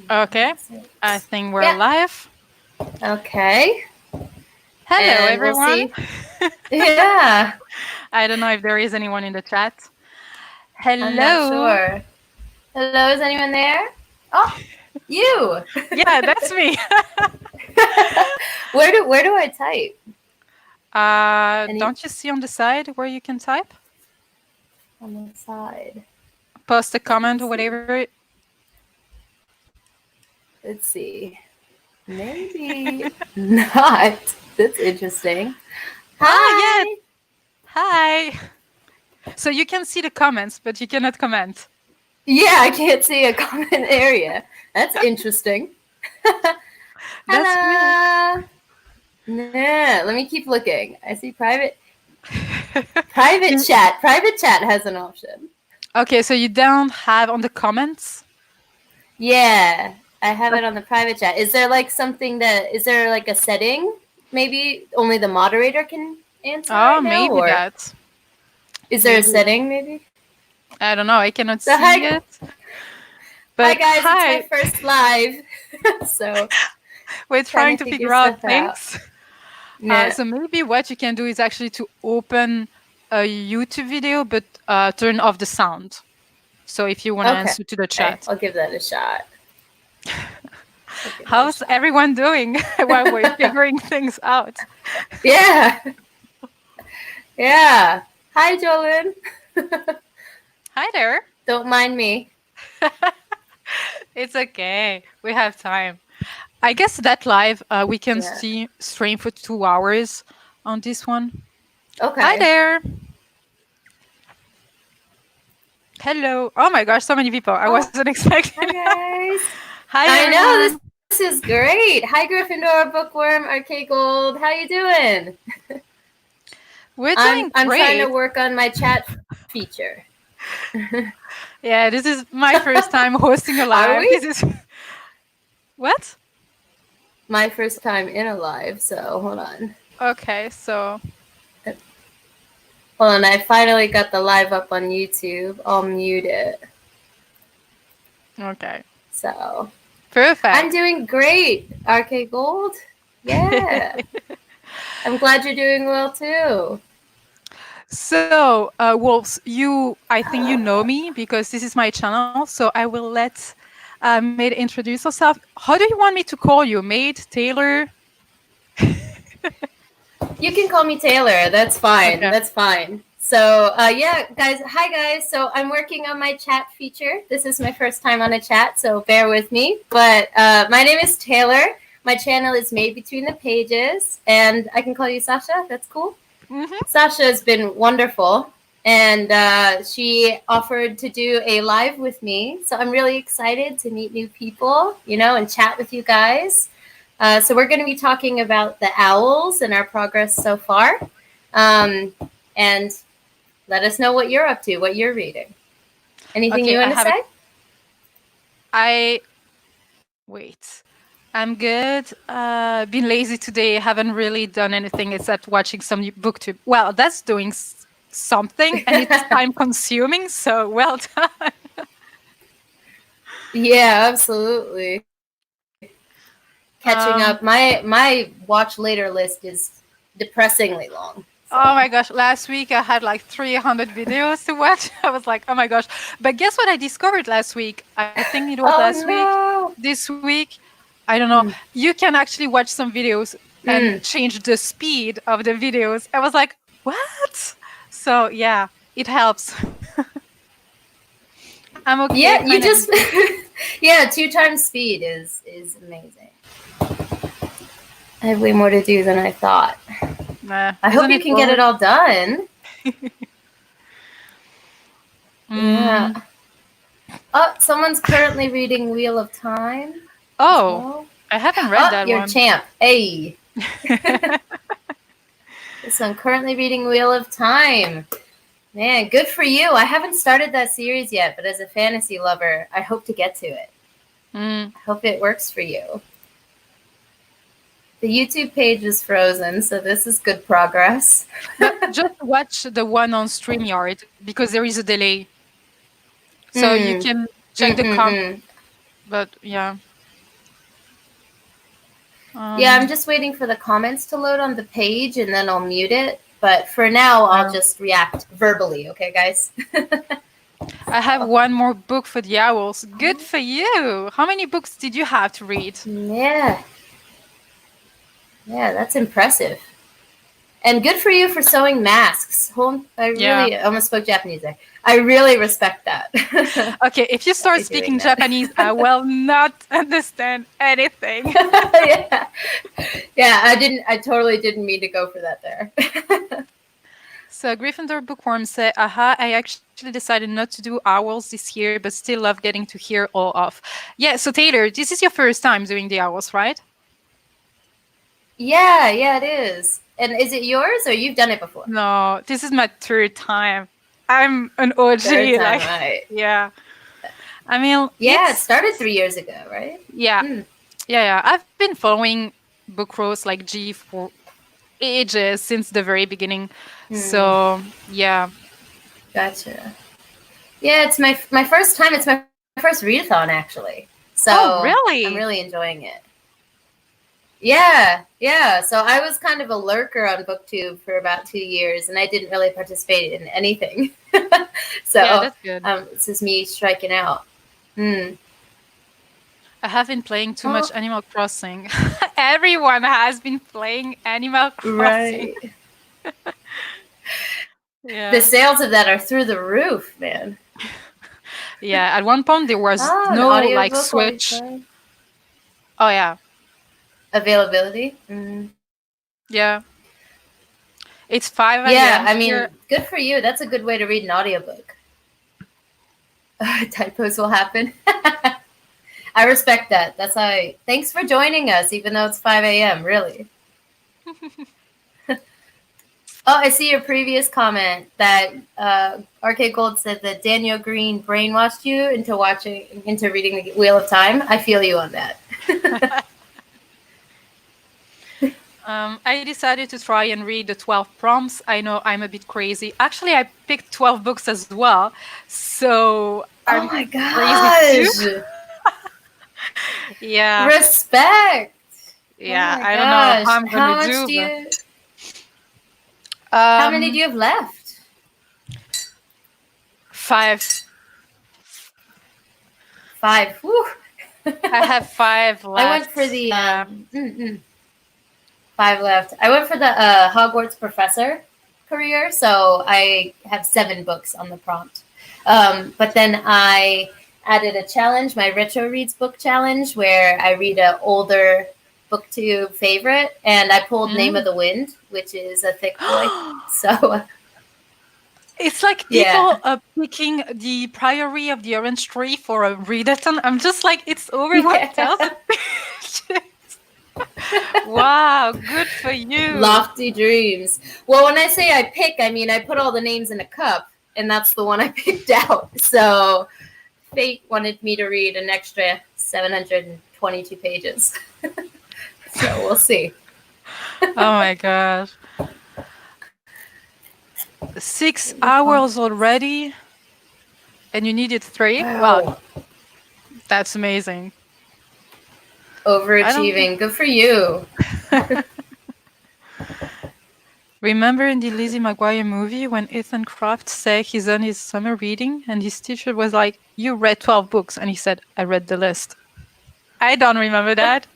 Okay, I think we're Yeah. live. Okay. Hello, And we'll everyone. see. Yeah. I don't know if there is anyone in the chat. I'm not Hello. sure. Hello, is anyone there? Oh, you. Yeah, that's me. Where do I type? Any Don't you see on the side where you can type? on the side? Post a Let me comment or see. whatever. Let's see. Maybe not. That's interesting. Oh, yeah. Hi. Hi. So you can see the comments, but you cannot comment. Yeah, I can't see a comment area. That's interesting. That's weird. Hello. Nah, let me keep looking. I see private chat. Private chat has an option. Okay, so you don't have on the comments? Yeah, I have it on the private chat. Is there like something that is there like a setting? Maybe only the moderator can answer Oh, right now, maybe or that. is there a Maybe. setting? Maybe. I don't know. I cannot So see it. hi But guys, it's my hi. first live, so We're trying trying to to figure figure out stuff out. things. Yeah. So maybe what you can do is actually to open a YouTube video, but turn off the sound. So if you want to Okay. answer to the chat. I'll give that a shot. How's everyone doing while we're figuring things out? Yeah. Yeah. Hi, Jolyn. Hi there. Don't mind me. It's okay. We have time. I guess that live we can Yeah. stream for 2 hours on this one. Okay. Hi there. Hello. Oh my gosh, so many people. I wasn't expecting. Hi guys. Hi I everyone. know this is great. Hi Gryffindor, Bookworm, Arcade Gold. How you doing? We're doing I'm trying to great. work on my chat feature. Yeah, this is my first time hosting a Are live. we? This is what? My first time in a live, so hold on. Okay, so Hold on, I finally got the live up on YouTube. I'll mute it. okay. So Perfect. I'm doing great, Arcade Gold. Yeah. I'm glad you're doing well too. So, Wolves, I think you know me because this is my channel. So I will let Maid introduce herself. How do you want me to call you? Maid, Taylor? You can call me Taylor. That's fine. Okay. That's fine. So, yeah, guys. Hi, guys. So, I'm working on my chat feature. This is my first time on a chat, so bear with me. But my name is Taylor. My channel is Made Between the Pages, and I can call you Sasha. That's cool. Mm-hmm. Sasha has been wonderful, and she offered to do a live with me. So, I'm really excited to meet new people, and chat with you guys. So we're going to be talking about the OWLs and our progress so far. And let us know what you're up to, what you're reading. Anything Okay, you want to say? Wait. I'm good. Been lazy today. Haven't really done anything except watching some booktube. Well, that's doing something, and it's time consuming. So well done. Yeah, absolutely. Catching up. My watch later list is depressingly long. So. Oh my gosh, last week I had like 300 videos to watch. I was like, oh my gosh. But guess what I discovered last week? I think it was last week. No. This week, I don't know. You can actually watch some videos and change the speed of the videos. I was like, what? So yeah, it helps. I'm okay. Yeah, you Kinda just busy. yeah, 2 times speed is amazing. I have way more to do than I thought. I hope you can get it all done. Yeah. Oh, someone's currently reading Wheel of Time. Oh, I haven't read that you're one. champ. Hey. So I'm currently reading Wheel of Time. Man, good for you. I haven't started that series yet, but as a fantasy lover, I hope to get to it. I hope it works for you. The YouTube page is frozen, so this is good progress. But just watch the one on StreamYard because there is a delay. So you can check the But yeah. Yeah, I'm just waiting for the comments to load on the page and then I'll mute it. But for now, I'll just react verbally. Okay, guys? I have one more book for the owls. Good for you. How many books did you have to read? Yeah. Yeah, that's impressive. And good for you for sewing masks. I really almost spoke Japanese there. I really respect that. Okay, if you start speaking Japanese, I will not understand anything. Yeah. Yeah, I totally didn't mean to go for that there. So Gryffindor Bookworm said, aha, I actually decided not to do owls this year, but still love getting to hear all of. Yeah, so Taylor, this is your first time doing the owls, right? Yeah, it is. And is it yours or you've done it before? No, this is my third time. I'm an OG. Third time, right. Yeah. I mean, yeah, it started 3 years ago, right? Yeah. Yeah. I've been following Book Rose like G for ages, since the very beginning. So, yeah. Gotcha. Yeah, it's my first time. It's my first readathon, actually. So really? I'm really enjoying it. Yeah. So I was kind of a lurker on BookTube for about 2 years, and I didn't really participate in anything. So yeah, that's good. This is me striking out. I have been playing too much Animal Crossing. Everyone has been playing Animal Crossing. Right. Yeah. The sales of that are through the roof, man. Yeah, at one point there was no like Switch. Oh yeah. Availability. Yeah. It's 5 a.m. Yeah, I mean, good for you. That's a good way to read an audiobook. Typos will happen. I respect that. That's how thanks for joining us, even though it's 5 a.m., really. Oh, I see your previous comment that RK Gold said that Daniel Green brainwashed you into reading the Wheel of Time. I feel you on that. I decided to try and read the 12 prompts. I know I'm a bit crazy. Actually, I picked 12 books as well. So oh my gosh. Yeah. Respect. Yeah, I don't know how I'm going to do. How many do you have left? 5. 5. Whew. I have 5 left. I went for the 5 left. I went for the Hogwarts professor career, so I have 7 books on the prompt. But then I added a challenge, my Retro Reads book challenge, where I read an older BookTube favorite, and I pulled Name of the Wind, which is a thick boy. So it's like people picking the Priory of the Orange Tree for a readathon. I'm just like, it's over. What else? Wow, good for you. Lofty dreams. Well, when I say I pick, I mean I put all the names in a cup, and that's the one I picked out. So fate wanted me to read an extra 722 pages. So we'll see. Oh my gosh. 6 hours already? And you needed 3? Wow. Well, that's amazing. Overachieving. Good for you. Remember in the Lizzie McGuire movie when Ethan Kraft said he's done his summer reading and his teacher was like, you read 12 books. And he said, I read the list. I don't remember that.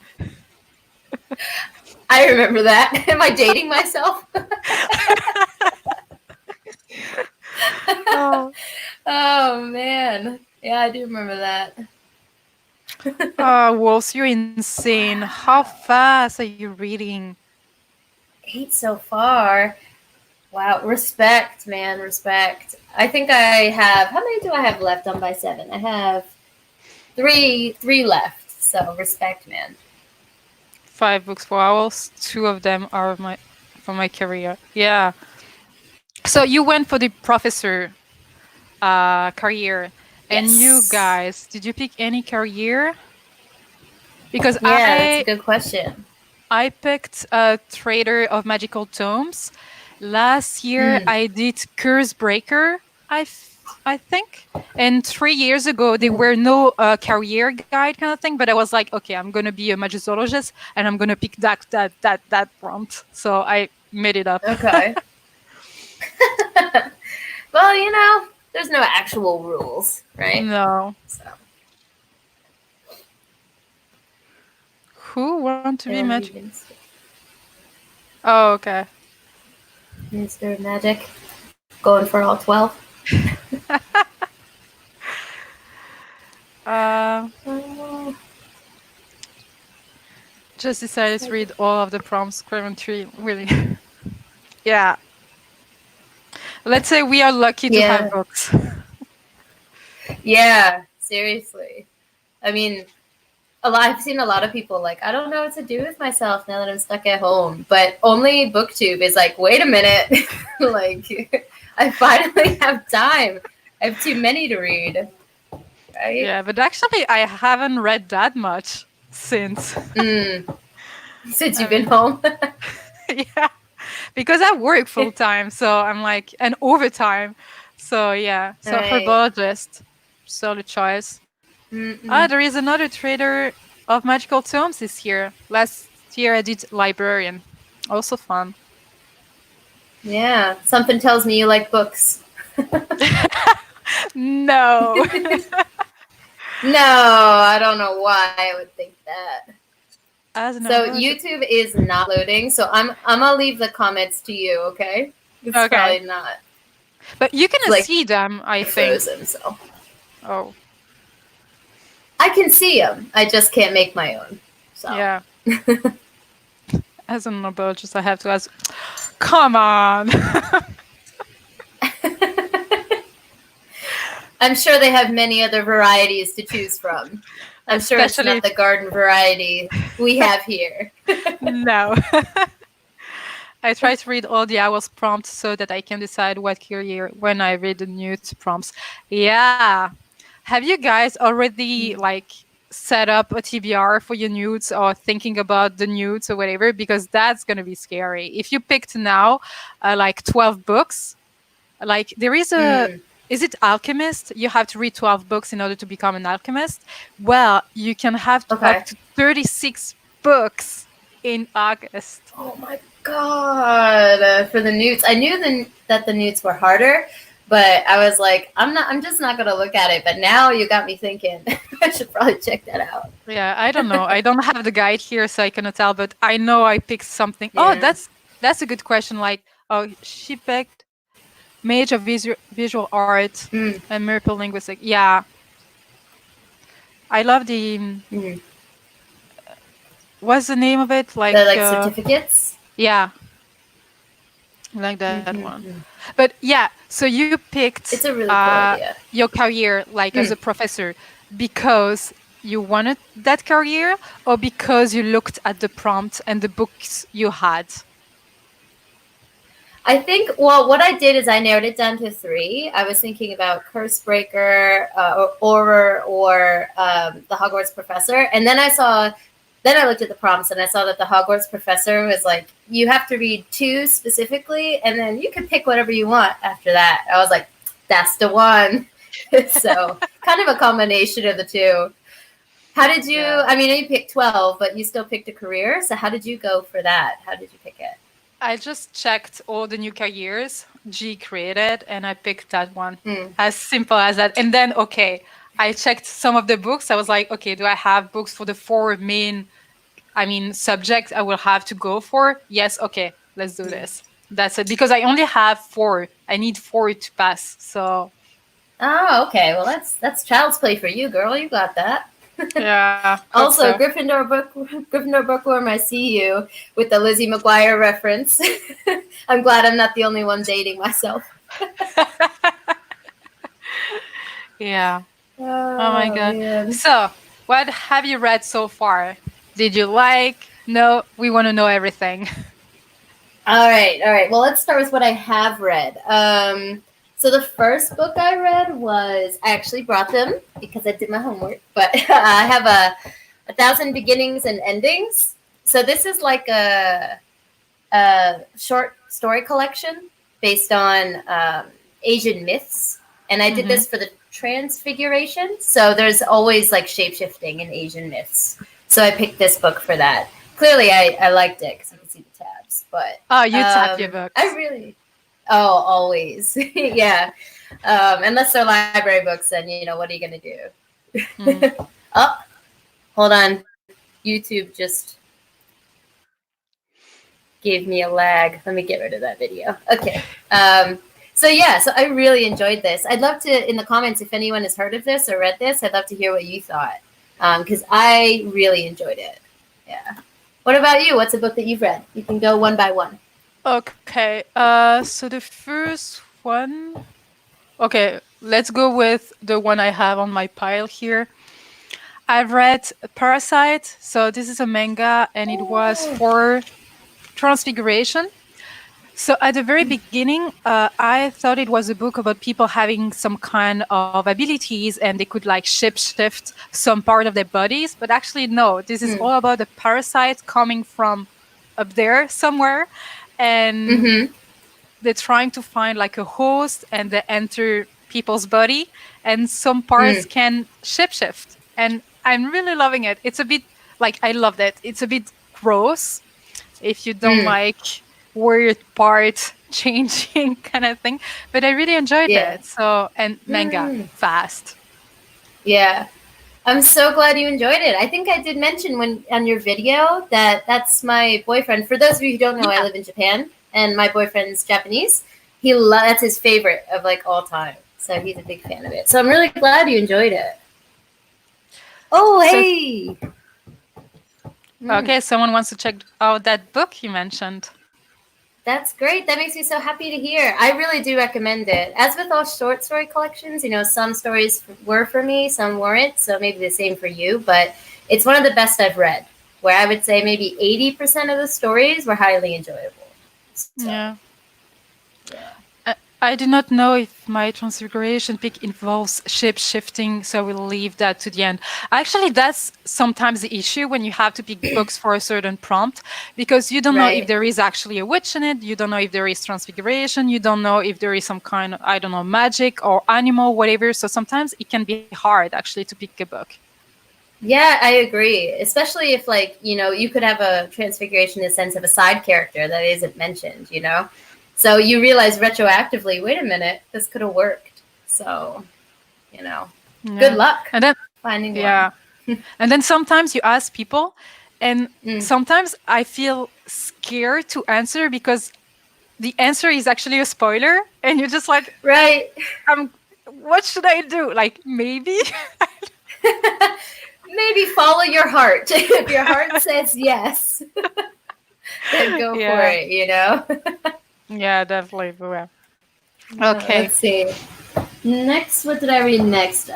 I remember that. Am I dating myself? Oh, man. Yeah, I do remember that. Oh, Wolves, you're insane. How fast are you reading? 8 so far. Wow. Respect, man. Respect. I think I have, how many do I have left on by 7? I have 3 left. So respect, man. 5 books for owls. 2 of them are from my career. Yeah. So you went for the professor career. And you guys, did you pick any career? Because that's a good question. I picked a Trader of Magical Tomes. Last year I did Curse Breaker, I I think. And 3 years ago, there were no career guide kind of thing, but I was like, okay, I'm gonna be a magicologist, and I'm gonna pick that prompt. So I made it up. Okay. Well, there's no actual rules, right? No. So, Who want to be and magic? Oh, okay. Mr. Magic, going for all 12. Just decided to read all of the prompts. Clementry, really. Yeah. Let's say we are lucky to have books. Yeah, seriously. I mean, I've seen a lot of people like, I don't know what to do with myself now that I'm stuck at home. But only BookTube is like, wait a minute. Like, I finally have time. I have too many to read. Right? Yeah, but actually, I haven't read that much since. Since you've been home? Yeah, because I work full time, so I'm like, and overtime. So yeah, so herbologist, solid choice. There is another trader of magical tomes this year. Last year I did librarian, also fun. Yeah, something tells me you like books. No. No, I don't know why I would think that. So YouTube is not loading, so I'm gonna leave the comments to you, okay? It's probably not. But you can see them, I think. Frozen, so. Oh. I can see them. I just can't make my own. So. Yeah. As an herbologist, I have to ask. Come on. I'm sure they have many other varieties to choose from. I'm sure it's not the garden variety we have here. No. I try to read all the OWLs prompts so that I can decide what career when I read the NEWT prompts. Yeah. Have you guys already set up a TBR for your NEWTs or thinking about the NEWTs or whatever? Because that's going to be scary. If you picked now 12 books, there is a... Is it alchemist? You have to read 12 books in order to become an alchemist. Well, you can have up to 36 books in August. Oh my god! For the NEWTs, I knew that the NEWTs were harder, but I was like, I'm just not gonna look at it. But now you got me thinking. I should probably check that out. Yeah, I don't know. I don't have the guide here, so I cannot tell. But I know I picked something. Yeah. Oh, that's a good question. She picked Mage of Visual Art and Miracle Linguistic. Yeah. I love the... what's the name of it? The certificates? Yeah. I like that one. But yeah, so you picked it's a really cool idea. Your career as a professor because you wanted that career or because you looked at the prompt and the books you had? I think, what I did is I narrowed it down to 3. I was thinking about Cursebreaker, Auror, or the Hogwarts Professor. And then I looked at the prompts and I saw that the Hogwarts Professor was like, you have to read 2 specifically, and then you can pick whatever you want after that. I was like, that's the one. So kind of a combination of the 2. How did you, I mean, you picked 12, but you still picked a career. So how did you go for that? How did you pick it? I just checked all the new careers G created, and I picked that one. As simple as that. And then, I checked some of the books. I was like, okay, do I have books for the 4 main, subjects I will have to go for? Yes, okay, let's do this. That's it. Because I only have 4. I need 4 to pass, so... Oh, okay. Well, that's child's play for you, girl. You got that. Yeah. Also, Gryffindor Bookworm, I see you with the Lizzie McGuire reference. I'm glad I'm not the only one dating myself. Yeah. Oh my god. Man. So, what have you read so far? Did you like? No, we want to know everything. All right. Well, let's start with what I have read. So the first book I read was, I actually brought them because I did my homework, but I have a 1,000 Beginnings and Endings. So this is like a short story collection based on Asian myths. And I did this for the Transfiguration. So there's always like shape-shifting in Asian myths. So I picked this book for that. Clearly, I liked it because you can see the tabs. But Oh, you tap your books. I really, always, yeah. Unless they're library books, then what are you gonna do? Oh, hold on. YouTube just gave me a lag. Let me get rid of that video. Okay. So I really enjoyed this. I'd love to, in the comments, if anyone has heard of this or read this, I'd love to hear what you thought, because I really enjoyed it. Yeah. What about you? What's a book that you've read? You can go one by one. Okay. So the first one. Okay, let's go with the one I have on my pile here. I've read Parasite. So this is a manga, and it was for Transfiguration. So at the very beginning, I thought it was a book about people having some kind of abilities and they could like shift some part of their bodies. But actually, no, this is all about a parasite coming from up there somewhere. And they're trying to find like a host and they enter people's body. And some parts can shift. And I'm really loving it. It's a bit like, I loved it. It's a bit gross if you don't like weird part changing kind of thing, but I really enjoyed it. So, and manga fast. Yeah, I'm so glad you enjoyed it. I think I did mention on your video that's my boyfriend. For those of you who don't know, I live in Japan and my boyfriend's Japanese. That's his favorite of like all time. So he's a big fan of it. So I'm really glad you enjoyed it. Oh, hey. Okay, someone wants to check out that book you mentioned. That's great. That makes me so happy to hear. I really do recommend it. As with all short story collections, some stories were for me, some weren't. So maybe the same for you. But it's one of the best I've read, where I would say maybe 80% of the stories were highly enjoyable. So, yeah. I do not know if my Transfiguration pick involves shifting, so we'll leave that to the end. Actually, that's sometimes the issue when you have to pick books for a certain prompt, because you don't know if there is actually a witch in it, you don't know if there is Transfiguration, you don't know if there is some kind of, I don't know, magic or animal, whatever. So sometimes it can be hard actually to pick a book. Yeah, I agree. Especially if you could have a Transfiguration in the sense of a side character that isn't mentioned, So you realize retroactively, wait a minute, this could have worked. So, good luck and then, finding one. And then sometimes you ask people, and sometimes I feel scared to answer because the answer is actually a spoiler, and you're just like, right. What should I do? Like, maybe? Maybe follow your heart. If your heart says yes, then go for it, Yeah, definitely. Yeah. Okay. Let's see. Next, what did I read next?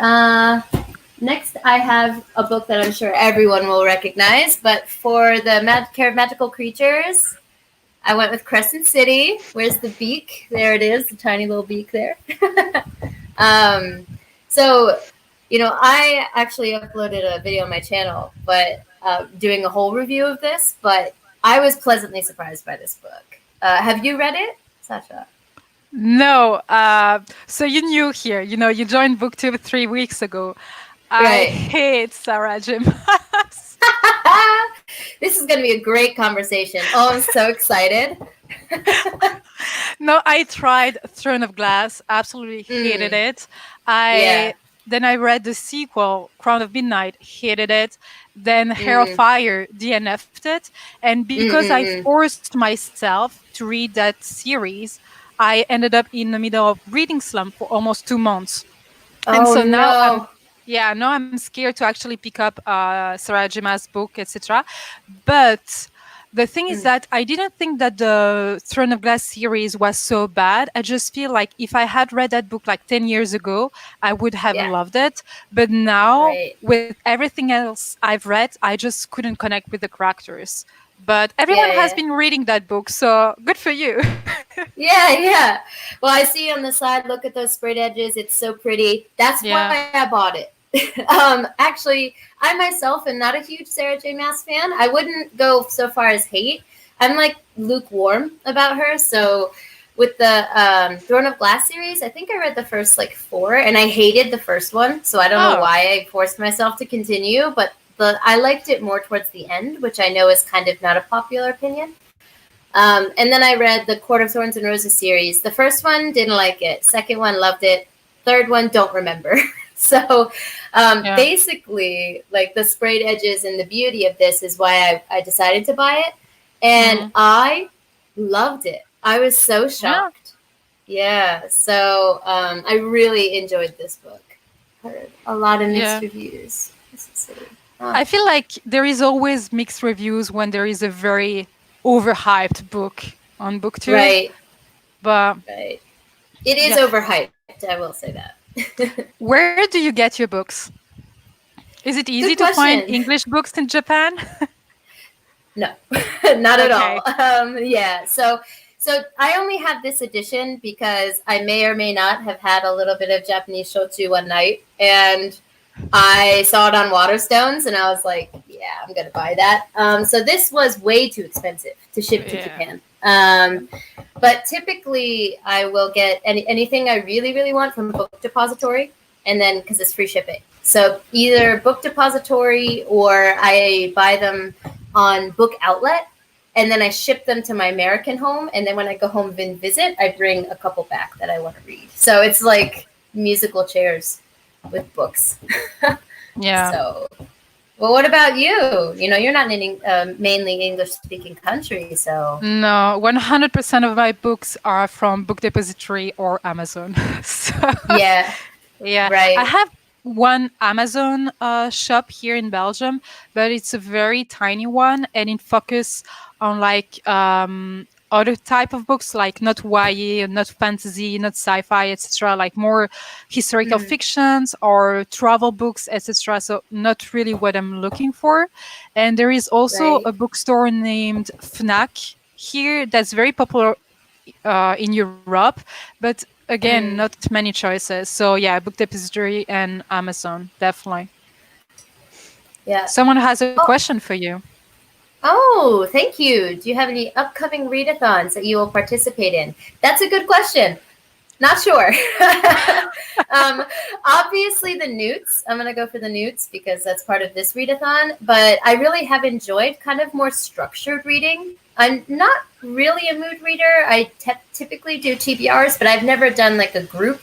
Next, I have a book that I'm sure everyone will recognize, but for the Care of Magical Creatures, I went with Crescent City. Where's the beak? There it is, the tiny little beak there. So, I actually uploaded a video on my channel, but doing a whole review of this, but I was pleasantly surprised by this book. Have you read it, Sasha? No. So you're new here. You joined BookTube 3 weeks ago. I hate Sarah J. Maas. This is going to be a great conversation. Oh, I'm so excited. No, I tried Throne of Glass. Absolutely hated it. Then I read the sequel, Crown of Midnight, hated it. Then Hair of Fire, DNF'd it. And because I forced myself to read that series, I ended up in the middle of reading slump for almost 2 months. And so now I'm scared to actually pick up Sarah J. Maas' book, etc. But the thing is that I didn't think that the Throne of Glass series was so bad. I just feel like if I had read that book like 10 years ago, I would have loved it. But now, with everything else I've read, I just couldn't connect with the characters. But everyone has been reading that book, so good for you. Yeah. Well, I see on the side, look at those sprayed edges. It's so pretty. That's why I bought it. Actually, I myself am not a huge Sarah J. Maas fan. I wouldn't go so far as hate. I'm like lukewarm about her. So with the Throne of Glass series, I think I read the first like 4, and I hated the first one, so I don't know why I forced myself to continue. But I liked it more towards the end, which I know is kind of not a popular opinion. And then I read the Court of Thorns and Roses series. The first one, didn't like it. Second one, loved it. Third one, don't remember. So basically, like the sprayed edges and the beauty of this is why I decided to buy it. And I loved it. I was so shocked. Yeah. So I really enjoyed this book. Heard a lot of mixed reviews. I feel like there is always mixed reviews when there is a very overhyped book on BookTube. Right. But it is overhyped. I will say that. Where do you get your books? Is it easy to find English books in Japan? No, not at all. Yeah. So I only have this edition because I may or may not have had a little bit of Japanese shochu one night, and I saw it on Waterstones, and I was like, yeah, I'm going to buy that. So this was way too expensive to ship to Japan. But typically, I will get anything I really, really want from Book Depository, and then because it's free shipping. So either Book Depository or I buy them on Book Outlet, and then I ship them to my American home. And then when I go home and visit, I bring a couple back that I want to read. So it's like musical chairs with books. Yeah. So, well, what about you? You know, you're not in mainly English-speaking country, so. No, 100% of my books are from Book Depository or Amazon. So, yeah. Right. I have one Amazon shop here in Belgium, but it's a very tiny one, and it focuses on like other type of books, like not YA, not fantasy, not sci-fi, etc., like more historical fictions or travel books, etc. So not really what I'm looking for. And there is also a bookstore named Fnac here that's very popular in Europe, but again, not many choices. So yeah, Book Depository and Amazon, definitely. Yeah. Someone has a question for you. Oh, thank you. Do you have any upcoming readathons that you will participate in? That's a good question. Not sure. Obviously, the NEWTs. I'm going to go for the NEWTs because that's part of this readathon. But I really have enjoyed kind of more structured reading. I'm not really a mood reader. I typically do TBRs, but I've never done like a group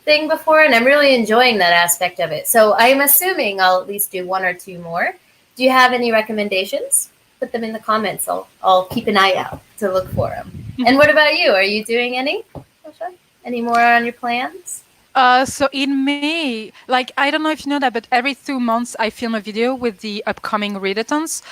thing before. And I'm really enjoying that aspect of it. So I'm assuming I'll at least do 1 or 2 more. Do you have any recommendations? Put them in the comments. I'll keep an eye out to look for them. And what about you? Are you doing any? Sasha? Any more on your plans? So in May, like, I don't know if you know that, but every 2 months I film a video with the upcoming readathons.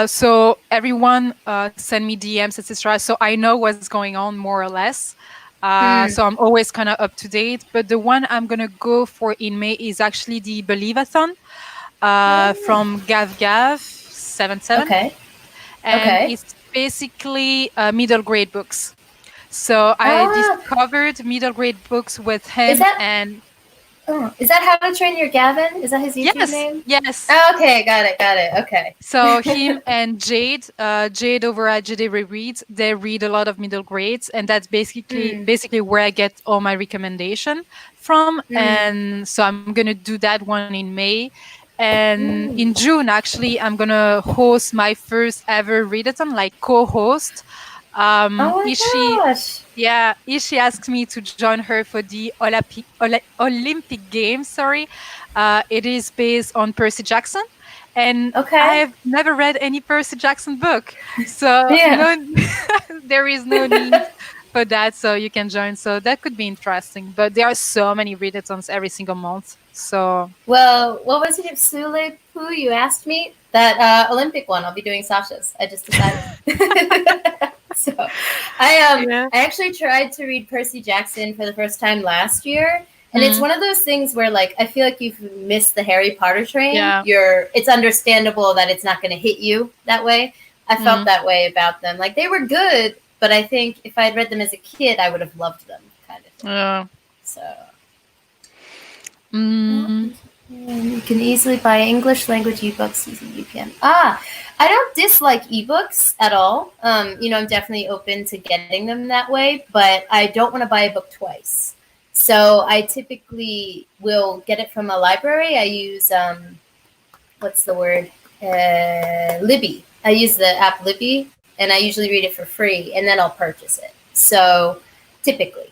So everyone send me DMs, etc. So I know what's going on more or less. So I'm always kind of up to date. But the one I'm going to go for in May is actually the Believathon from GavGav77. Okay. And it's basically middle grade books. So I discovered middle grade books with him. Is that How to Train Your Gavin? Is that his YouTube name? Yes. Oh, okay, got it. Okay. So him and Jade over at Jade Rereads, they read a lot of middle grades, and that's basically where I get all my recommendation from. And so I'm gonna do that one in May. And in June, actually, I'm gonna host my first ever readathon, like co-host. Ishi asked me to join her for the Olympic Games. Sorry, it is based on Percy Jackson, and I've never read any Percy Jackson book, so there is no need for that. So you can join. So that could be interesting. But there are so many readathons every single month. So well, what was it, Sule Poo? You asked me that Olympic one. I'll be doing Sasha's. I just decided. So I actually tried to read Percy Jackson for the first time last year. And it's one of those things where, like, I feel like you've missed the Harry Potter train. Yeah. It's understandable that it's not going to hit you that way. I felt that way about them. Like, they were good, but I think if I had read them as a kid, I would have loved them, kind of thing. So. And you can easily buy English language ebooks using UPN. I don't dislike ebooks at all. I'm definitely open to getting them that way, but I don't want to buy a book twice. So I typically will get it from a library. I use what's the word? Libby. I use the app Libby, and I usually read it for free, and then I'll purchase it. So typically.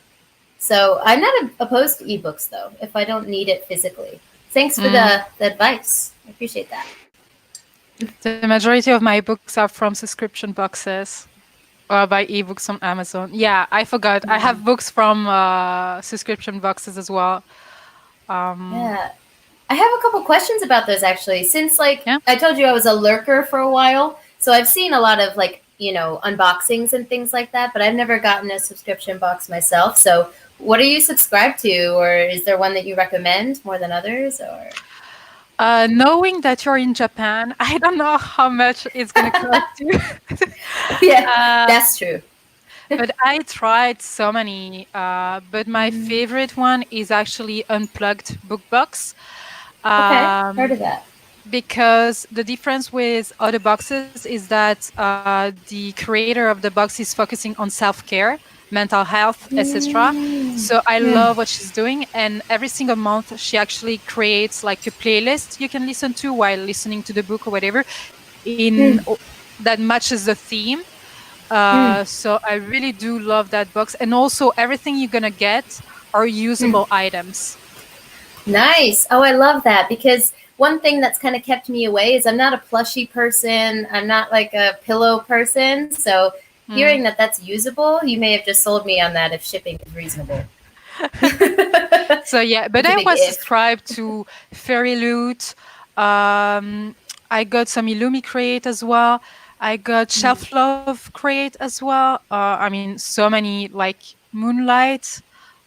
So I'm not opposed to ebooks, though, if I don't need it physically. Thanks for the advice. I appreciate that. The majority of my books are from subscription boxes or by ebooks on Amazon. Yeah, I forgot. I have books from subscription boxes as well. Yeah. I have a couple questions about those, actually. Since, Yeah. I told you I was a lurker for a while, so I've seen a lot of, unboxings and things like that, but I've never gotten a subscription box myself. So what are you subscribed to, or is there one that you recommend more than others, or? Knowing that you're in Japan, I don't know how much it's going to cost you. Yeah, that's true. But I tried so many, but my favorite one is actually Unplugged Book Box. Okay, heard of that. Because the difference with other boxes is that the creator of the box is focusing on self-care, mental health, etc. So I love what she's doing, and every single month she actually creates like a playlist you can listen to while listening to the book or whatever that matches the theme. So I really do love that box, and also everything you're gonna get are usable items. Nice. Oh, I love that, because one thing that's kind of kept me away is I'm not a plushie person. I'm not like a pillow person. So hearing that that's usable, you may have just sold me on that if shipping is reasonable. So yeah, but I was subscribed to Fairy Loot. I got some Illumi Create as well. I got Shelf Love Create as well. I mean, so many, like Moonlight.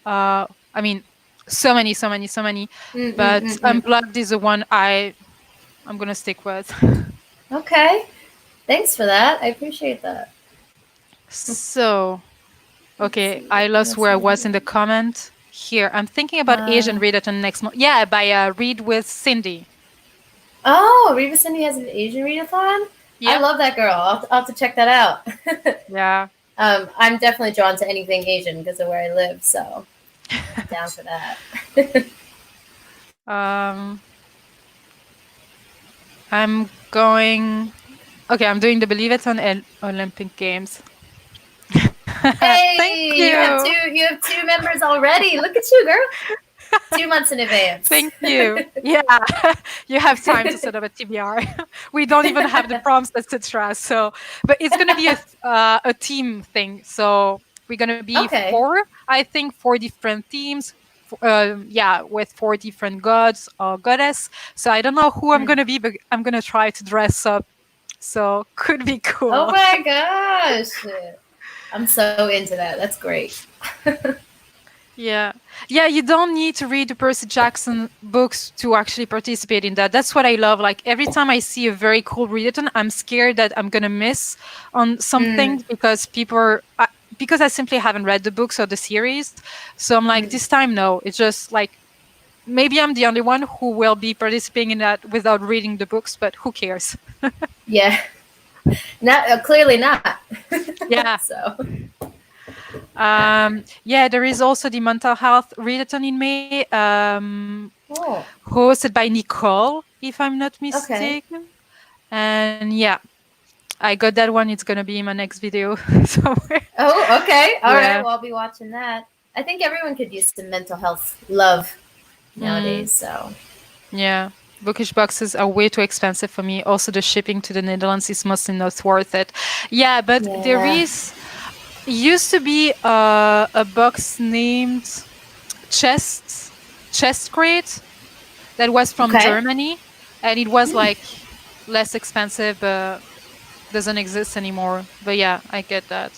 I mean, so many. But Unplugged is the one I'm gonna stick with. Okay, thanks for that. I appreciate that. So, okay, I lost where I was in the comment. Here, I'm thinking about Asian Readathon next month. Yeah, by Read with Cindy. Oh, Read with Cindy has an Asian readathon? Yeah. I love that girl. I'll have to check that out. Yeah. I'm definitely drawn to anything Asian because of where I live, so I'm down for that. I'm going... Okay, I'm doing the Believe It on Olympic Games. Hey, Thank you. You have two members already. Look at you, girl. 2 months in advance. Thank you. Yeah, you have time to set up a TBR. We don't even have the prompts, etc. So, but it's going to be a team thing. So we're going to be 4, I think, 4 different teams. With 4 different gods or goddess. So I don't know who I'm going to be, but I'm going to try to dress up. So could be cool. Oh my gosh. I'm so into that. That's great. Yeah, you don't need to read the Percy Jackson books to actually participate in that. That's what I love. Like every time I see a very cool readathon, I'm scared that I'm gonna miss on something because because I simply haven't read the books or the series. So I'm like, this time, no. It's just like maybe I'm the only one who will be participating in that without reading the books, but who cares? Yeah, not clearly not. Yeah. So. There is also the mental health readathon in May, hosted by Nicole, if I'm not mistaken. And yeah, I got that one. It's gonna be in my next video somewhere. Oh, okay. All right. Well, I'll be watching that. I think everyone could use some mental health love nowadays. So yeah. Bookish boxes are way too expensive for me. Also, the shipping to the Netherlands is mostly not worth it. Yeah, but there used to be a box named Chest Crate that was from Germany, and it was like less expensive, but doesn't exist anymore. But yeah, I get that.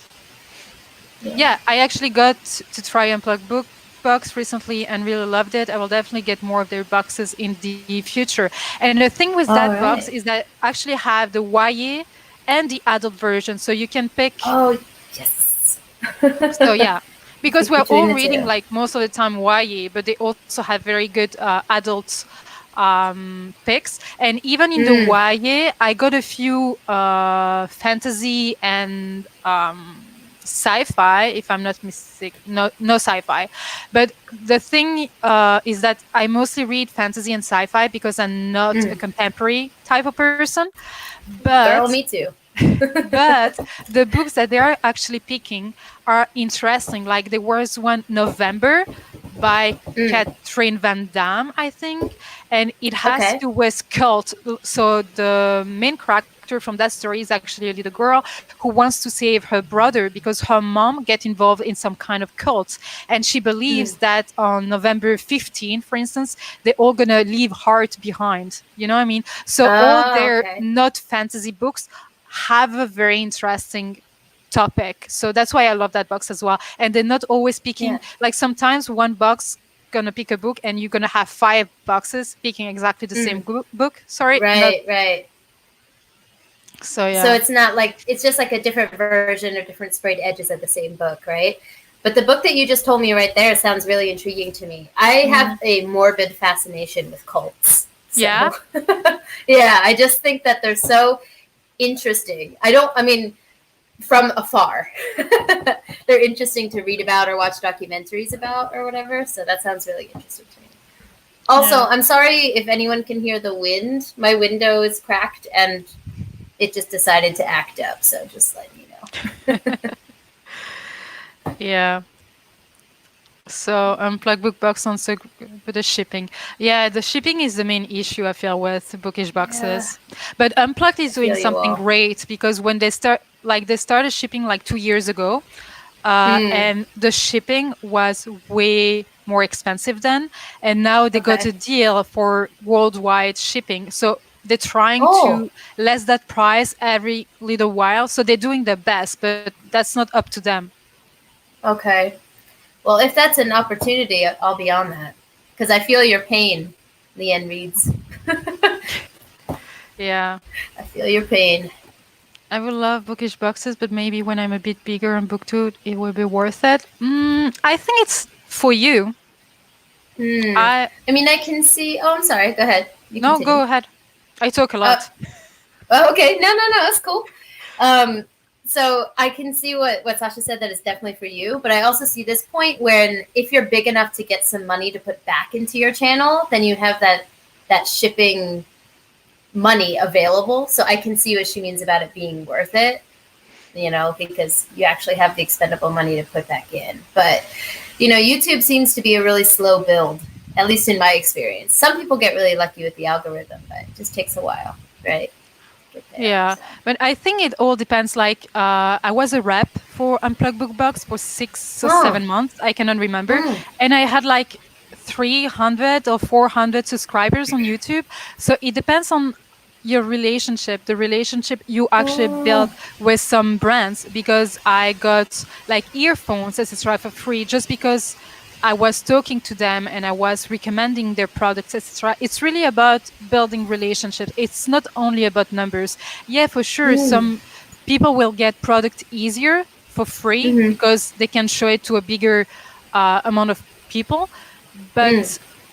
Yeah, I actually got to try Unplugged Book Box recently and really loved it. I will definitely get more of their boxes in the future. And the thing with that box is that I actually have the YA and the adult version, so you can pick. Oh, yes. So yeah, because we're all reading like most of the time YA, but they also have very good adult picks. And even in the YA, I got a few fantasy and sci-fi, if I'm not mistaken. No sci-fi. But the thing is that I mostly read fantasy and sci-fi because I'm not a contemporary type of person. Girl, But me too. but the books that they are actually picking are interesting. Like there was one, November, by Catherine Van Damme, I think, and it has to Okay. do with cult. So the main character from that story is actually a little girl who wants to save her brother because her mom get involved in some kind of cult, and she believes that on November 15th, for instance, they're all gonna leave heart behind. You know what I mean? So all Oh, their okay. not fantasy books have a very interesting topic. So that's why I love that box as well. And they're not always picking, Yeah. like sometimes one box gonna pick a book and you're gonna have 5 boxes picking exactly the same book. Sorry, not. Right, right. So So yeah. it's not like it's just like a different version or different sprayed edges of the same book, right? But the book that you just told me right there sounds really intriguing to me. I have a morbid fascination with cults. Yeah. So yeah, I just think that they're so interesting. I mean, from afar. They're interesting to read about or watch documentaries about or whatever. So that sounds really interesting to me. Also, Yeah. I'm sorry if anyone can hear the wind. My window is cracked and it just decided to act up. So just letting you know. Yeah. So unplug book box on so with the shipping. Yeah, the shipping is the main issue I feel with bookish Yeah, boxes. But Unplugged I is doing feel you something all. great because when they started shipping like 2 years ago, and the shipping was way more expensive then, and now they got Okay. a deal for worldwide shipping. So they're trying Oh, to less that price every little while. So they're doing their best, but that's not up to them. okay. Well, if that's an opportunity, I'll be on that because I feel your pain, Leanne reads. Yeah. I feel your pain. I would love bookish boxes, but maybe when I'm a bit bigger on booktube, it will be worth it. I think it's for you. Hmm. I I mean, I can see. Oh, I'm sorry. Go ahead. You No, continue. go ahead. I talk a Uh, lot. oh, okay. No, no, no. That's cool. Um, so I can see what Sasha said that it's definitely for you, but I also see this point when if you're big enough to get some money to put back into your channel, then you have that shipping money available. So I can see what she means about it being worth it, because you actually have the expendable money to put back in. But YouTube seems to be a really slow build, at least in my experience. Some people get really lucky with the algorithm, but it just takes a while, right? To get there. Yeah, So. but I think it all depends. Like, I was a rep for Unplugged Book Box for 6 or Oh. 7 months. I cannot remember, Mm. and I had like 300 or 400 subscribers on YouTube. So it depends on your relationship, the relationship you actually build Oh. with some brands. Because I got like earphones, etc., for free just because I was talking to them and I was recommending their products, etc. It's really about building relationships. It's not only about numbers. Yeah, for sure, Mm. some people will get product easier for free Mm-hmm. because they can show it to a bigger amount of people. Mm. But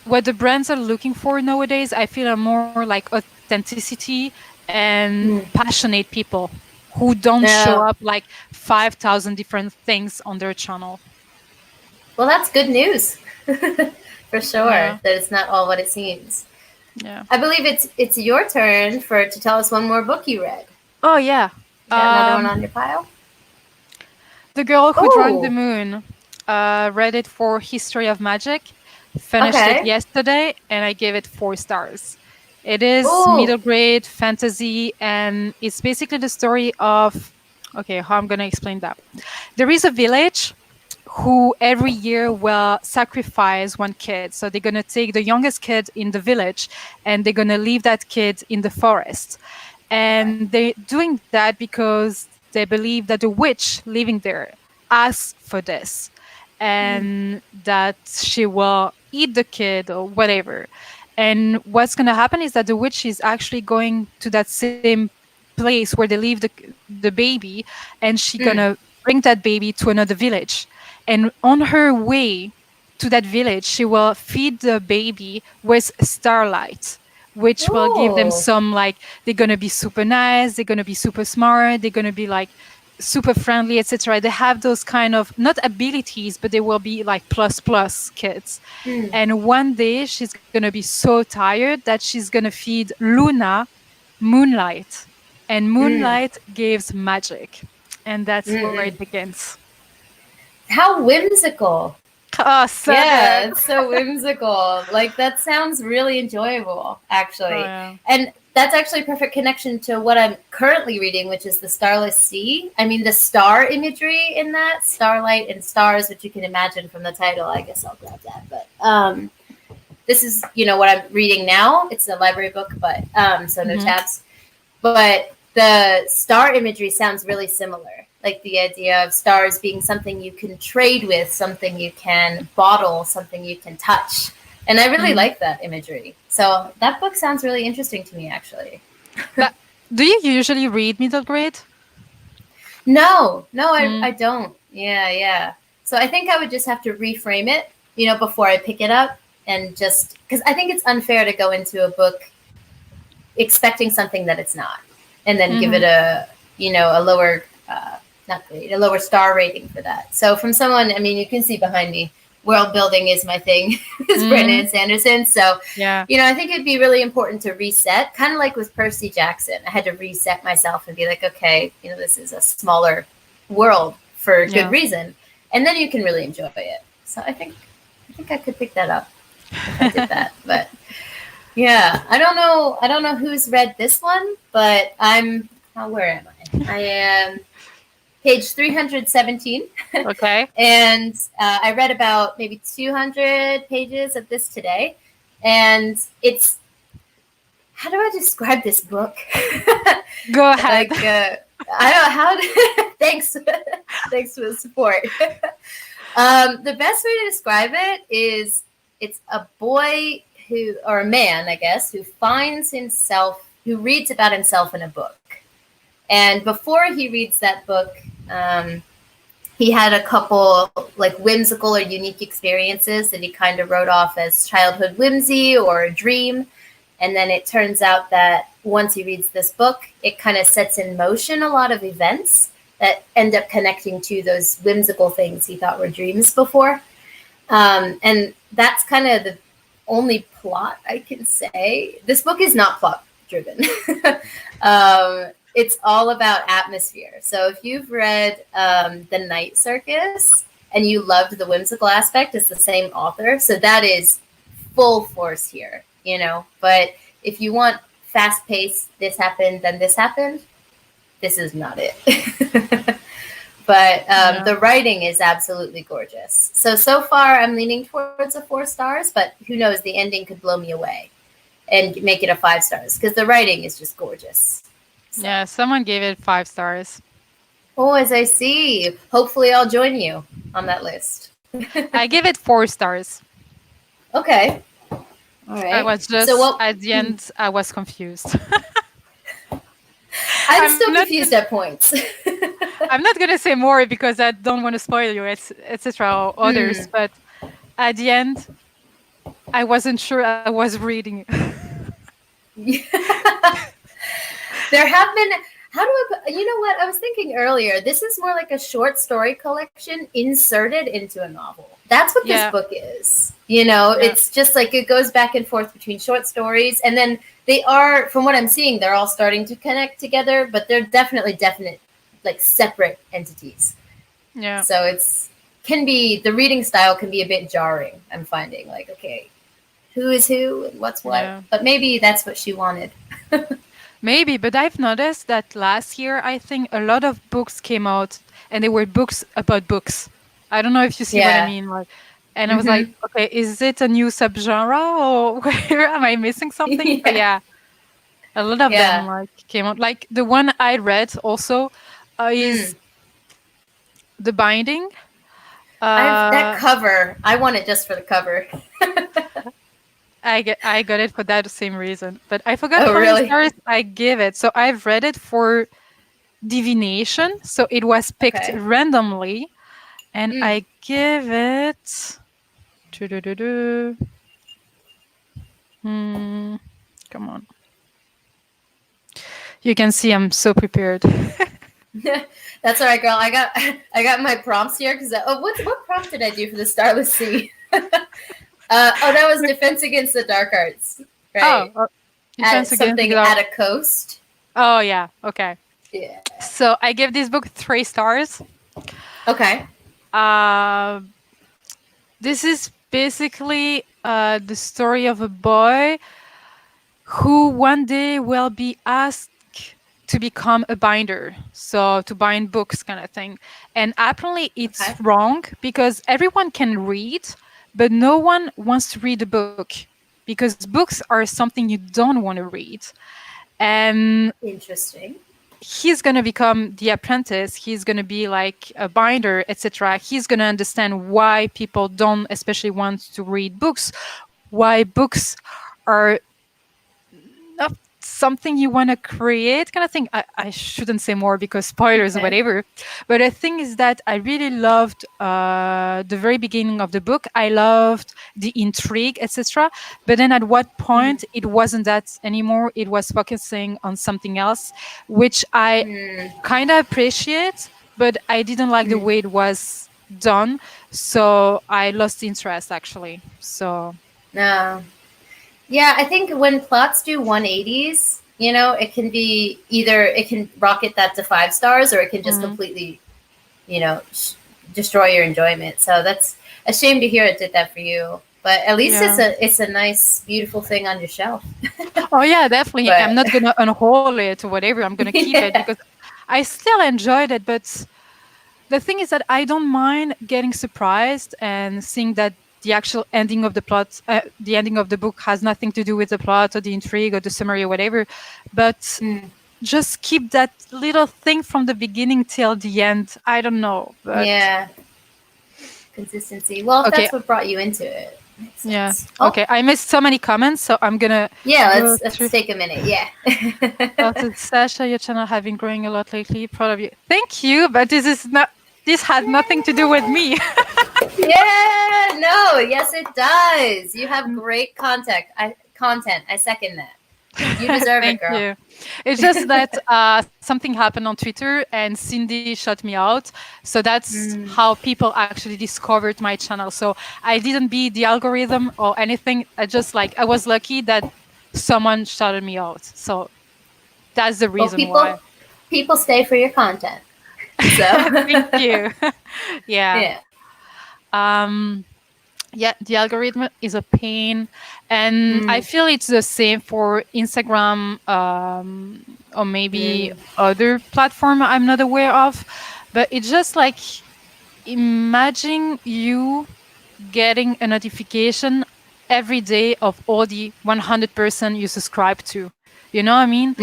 what the brands are looking for nowadays, I feel, are more like authenticity and Mm. passionate people who don't show Yeah. up like 5,000 different things on their channel. Well, that's good news. For sure Yeah. that it's not all what it seems. Yeah. I believe it's your turn to tell us one more book you read. Oh yeah. You got another one Um, on your pile? The Girl Who Drank the Oh, Moon. Read it for History of Magic. Finished it okay. yesterday, and I gave it 4 stars. It is Oh, middle grade fantasy, and it's basically the story of. Okay, how I'm gonna explain that. There is a village who every year will sacrifice one kid. So they're gonna take the youngest kid in the village, and they're gonna leave that kid in the forest. okay. And they're doing that because they believe that the witch living there asks for this, and that she will eat the kid or whatever. And what's going to happen is that the witch is actually going to that same place where they leave the baby, and she's going Mm. to bring that baby to another village. And on her way to that village, she will feed the baby with starlight, which will give them Oh. some, like, they're going to be super nice, they're going to be super smart, they're going to be like super friendly, etc. They have those kind of, not abilities, but they will be like plus kids. And one day she's going to be so tired that she's going to feed Luna moonlight, and moonlight gives magic. And that's where it begins. How whimsical. Oh, so Yeah, good. it's so whimsical. Like, that sounds really enjoyable, actually. Oh, yeah. And that's actually a perfect connection to what I'm currently reading, which is The Starless Sea. I mean, the star imagery in that, starlight and stars, which you can imagine from the title. I guess I'll grab that. But this is, what I'm reading now. It's a library book, but so no tabs. But the star imagery sounds really similar. Like the idea of stars being something you can trade with, something you can bottle, something you can touch. And I really like that imagery. So that book sounds really interesting to me, actually. Do you usually read middle grade? No, I don't. Yeah. So I think I would just have to reframe it, before I pick it up. And just because I think it's unfair to go into a book expecting something that it's not, and then give it a lower not grade, a lower star rating for that. So from someone, I mean, you can see behind me, world building is my thing. It's Brandon Sanderson. So yeah, I think it'd be really important to reset, kind of like with Percy Jackson. I had to reset myself and be like, okay, this is a smaller world for good reason, and then you can really enjoy it. So I think I could pick that up if I did that. But yeah, I don't know who's read this one, but where am I? I am page 317. okay. And I read about maybe 200 pages of this today. And it's, how do I describe this book? Go ahead. Like, I don't know how to, thanks for the support. The best way to describe it is it's a boy or a man, I guess, who reads about himself in a book. And before he reads that book, he had a couple like whimsical or unique experiences that he kind of wrote off as childhood whimsy or a dream. And then it turns out that once he reads this book, it kind of sets in motion a lot of events that end up connecting to those whimsical things he thought were dreams before. And that's kind of the only plot I can say. This book is not plot driven. It's all about atmosphere. So if you've read The Night Circus and you loved the whimsical aspect, it's the same author. So that is full force here, But if you want fast paced, this happened, then this happened, this is not it. But the writing is absolutely gorgeous. So far I'm leaning towards a 4 stars, but who knows, the ending could blow me away and make it a 5 stars because the writing is just gorgeous. So. Yeah, someone gave it 5 stars. Oh, as I see. Hopefully I'll join you on that list. I give it 4 stars. Okay. All right. I was just, at the end, I was confused. I'm still confused at points. I'm not going to say more because I don't want to spoil you, etc. or others. But at the end, I wasn't sure I was reading. There have been, you know what? I was thinking earlier, this is more like a short story collection inserted into a novel. That's what this book is. It's just like it goes back and forth between short stories. And then they are, from what I'm seeing, they're all starting to connect together, but they're definite, like separate entities. Yeah. So the reading style can be a bit jarring, I'm finding. Like, okay, who is who and what's what? Yeah. But maybe that's what she wanted. Maybe, but I've noticed that last year, I think a lot of books came out and they were books about books. I don't know if you see what I mean. And I was like, okay, is it a new subgenre or where am I missing something? But a lot of them came out. Like the one I read also is The Binding. That cover, I want it just for the cover. I got it for that same reason, but I forgot how many stars I give it. So I've read it for divination, so it was picked randomly, and I give it Do-do-do-do. Come on. You can see I'm so prepared. That's all right, girl. I got my prompts here because what prompt did I do for the Starless Sea? That was Defense Against the Dark Arts, right? Defense against something the dark. at a coast. Oh yeah, okay. Yeah. So I gave this book 3 stars. Okay. This is basically the story of a boy who one day will be asked to become a binder, so to bind books kind of thing. And apparently it's wrong because everyone can read, but no one wants to read a book because books are something you don't want to read. And interesting. He's going to become the apprentice. He's going to be like a binder, etc. He's going to understand why people don't especially want to read books, why books are not something you want to create kind of thing. I shouldn't say more because spoilers or whatever. But the thing is that I really loved the very beginning of the book. I loved the intrigue, etc. But then at what point it wasn't that anymore. It was focusing on something else, which I kind of appreciate, but I didn't like the way it was done. So I lost interest actually. So no. Yeah, I think when plots do 180s, it can be either it can rocket that to 5 stars or it can just completely, destroy your enjoyment. So that's a shame to hear it did that for you. But at least it's a nice, beautiful thing on your shelf. Oh yeah, definitely. But I'm not gonna unhaul it or whatever. I'm gonna keep it because I still enjoyed it. But the thing is that I don't mind getting surprised and seeing that the actual ending of the plot, the ending of the book has nothing to do with the plot or the intrigue or the summary or whatever. But just keep that little thing from the beginning till the end. I don't know. But yeah. Consistency. Well, if that's what brought you into it. Yeah. Oh. Okay. I missed so many comments, so I'm gonna. Yeah, let's take a minute. Yeah. Sasha, your channel have been growing a lot lately. Proud of you. Thank you, but this is not. This has nothing to do with me. Yeah. No. Yes, it does. You have great content. I second that. You deserve it, girl. Thank you. It's just that something happened on Twitter and Cindy shut me out. So that's how people actually discovered my channel. So I didn't beat the algorithm or anything. I was lucky that someone shouted me out. So that's the reason why. People stay for your content. So thank you. Yeah. Yeah, the algorithm is a pain, and I feel it's the same for Instagram or maybe other platform I'm not aware of. But it's just like imagine you getting a notification every day of all the 100% you subscribe to. You know what I mean?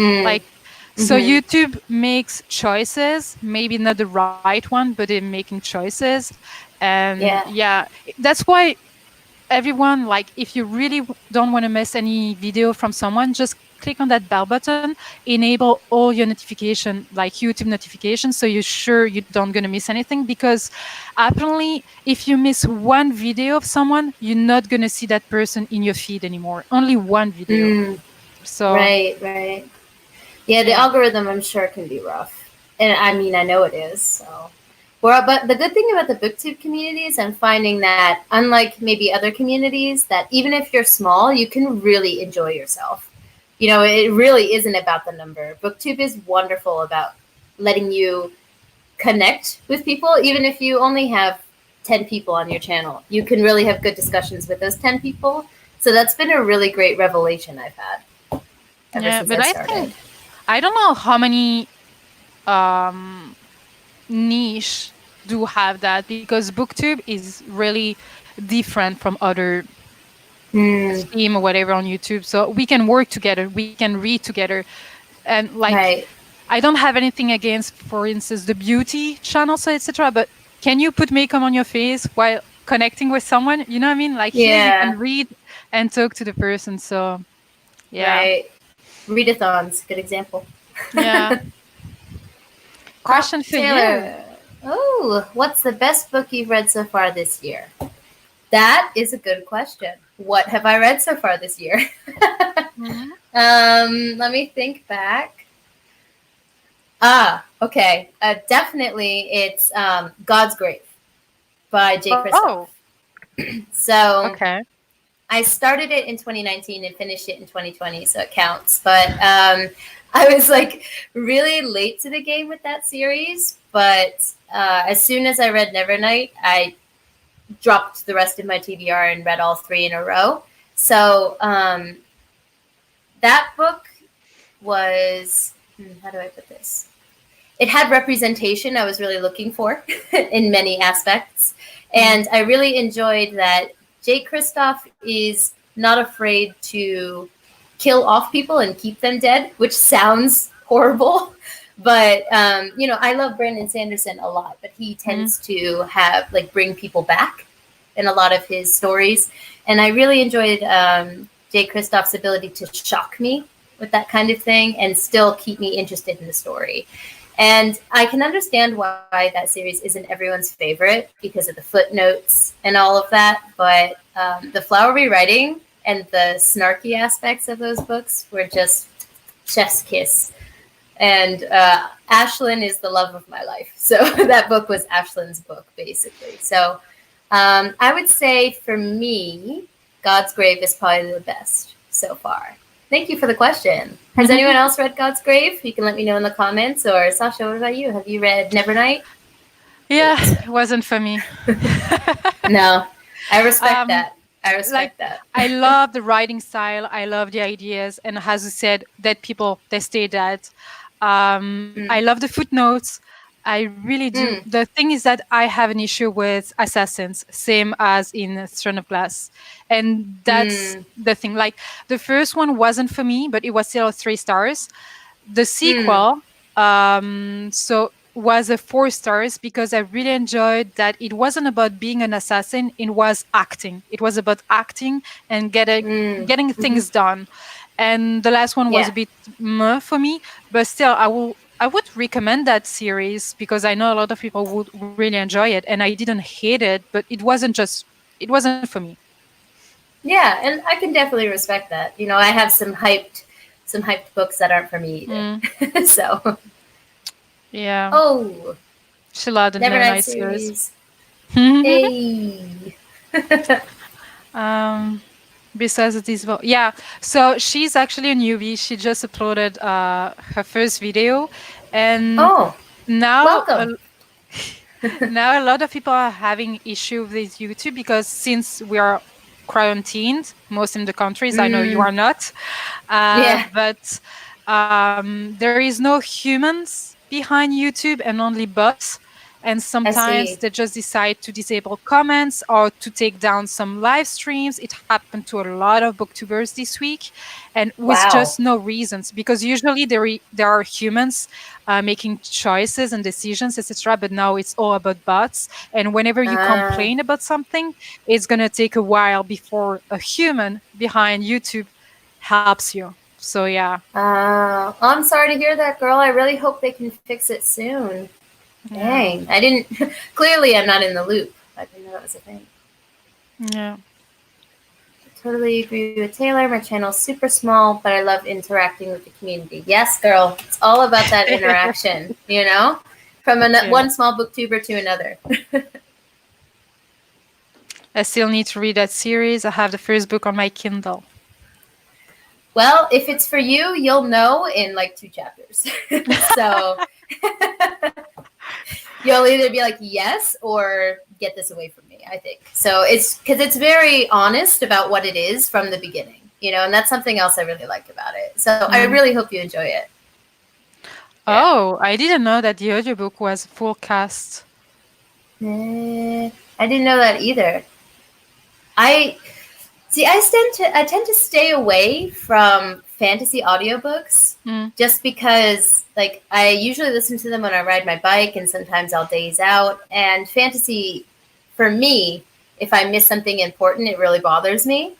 So YouTube makes choices, maybe not the right one, but they're making choices. And that's why everyone, if you really don't want to miss any video from someone, just click on that bell button, enable all your notification, like YouTube notifications, so you're sure you don't going to miss anything. Because apparently, if you miss one video of someone, you're not going to see that person in your feed anymore. Only one video. So right. Yeah, the algorithm, I'm sure, can be rough. And I mean, I know it is. So, but the good thing about the BookTube communities, I'm finding that unlike maybe other communities, that even if you're small, you can really enjoy yourself. It really isn't about the number. BookTube is wonderful about letting you connect with people, even if you only have 10 people on your channel. You can really have good discussions with those 10 people. So that's been a really great revelation I've had ever since I started. I don't know how many niche do have that, because BookTube is really different from other stream or whatever on YouTube. So we can work together, we can read together, and I don't have anything against, for instance, the beauty channels, etc. But can you put makeup on your face while connecting with someone? You know what I mean? Here you can read and talk to the person. So Readathons, good example. Yeah. Question for Taylor. Oh, what's the best book you've read so far this year? That is a good question. What have I read so far this year? Mhm. Let me think back. Okay. Definitely it's God's Grave by J. Oh, Kristoff. So okay. I started it in 2019 and finished it in 2020, so it counts. But I was like really late to the game with that series. But as soon as I read Nevernight, I dropped the rest of my TBR and read all three in a row. So that book was, how do I put this? It had representation I was really looking for in many aspects. And I really enjoyed that Jake Kristoff is not afraid to kill off people and keep them dead, which sounds horrible. But I love Brandon Sanderson a lot, but he tends to have bring people back in a lot of his stories. And I really enjoyed Jake Kristoff's ability to shock me with that kind of thing and still keep me interested in the story. And I can understand why that series isn't everyone's favorite because of the footnotes and all of that. But the flowery writing and the snarky aspects of those books were just chef's kiss. And Ashlyn is the love of my life. So that book was Ashlyn's book, basically. So I would say for me, God's Grave is probably the best so far. Thank you for the question. Has anyone else read God's Grave? You can let me know in the comments. Or Sasha, what about you? Have you read Nevernight? Yeah, it wasn't for me. No, I respect that. I respect Like, that. I love the writing style. I love the ideas. And as you said, dead people, they stay dead. I love the footnotes. I really do. The thing is that I have an issue with assassins, same as in Throne of Glass. And that's the thing. Like, the first one wasn't for me, but it was still 3 stars. The sequel, so was a 4 stars because I really enjoyed that it wasn't about being an assassin, it was acting. It was about acting and getting things done. And the last one was a bit meh for me, but still I would recommend that series because I know a lot of people would really enjoy it, and I didn't hate it, but it wasn't for me. Yeah, and I can definitely respect that. I have some hyped books that aren't for me either. So Yeah. Oh, She loved the Nevernight Nevernight series. series. Hey. Besides this, yeah. So she's actually a newbie. She just uploaded her first video, and Oh, now welcome. now a lot of people are having issue with YouTube because since we are quarantined, most in the countries, I know you are not, Yeah, but there is no humans behind YouTube and only bots. And I sometimes see. they just decide to disable comments or to take down some live streams. It happened to a lot of booktubers this week, and with Wow. just no reasons, because usually there are humans making choices and decisions, etc. But now it's all about bots. And whenever you Uh, complain about something, it's gonna take a while before a human behind YouTube helps you. So yeah. I'm sorry to hear that, girl. I really hope they can fix it soon. Yeah. Dang, I didn't. Clearly, I'm not in the loop. I didn't know that was a thing. Yeah. Totally agree with Taylor. My channel's super small, but I love interacting with the community. Yes, girl. It's all about that interaction, From Yeah. one small booktuber to another. I still need to read that series. I have the first book on my Kindle. Well, if it's for you, you'll know in 2 chapters. So you'll either be like, yes, or get this away from me, I think. So it's because it's very honest about what it is from the beginning, and that's something else I really like about it. So I really hope you enjoy it. Yeah. Oh, I didn't know that the audiobook was full cast. I didn't know that either. I tend to stay away from fantasy audiobooks just because I usually listen to them when I ride my bike, and sometimes I'll daze out. And fantasy, for me, if I miss something important, it really bothers me.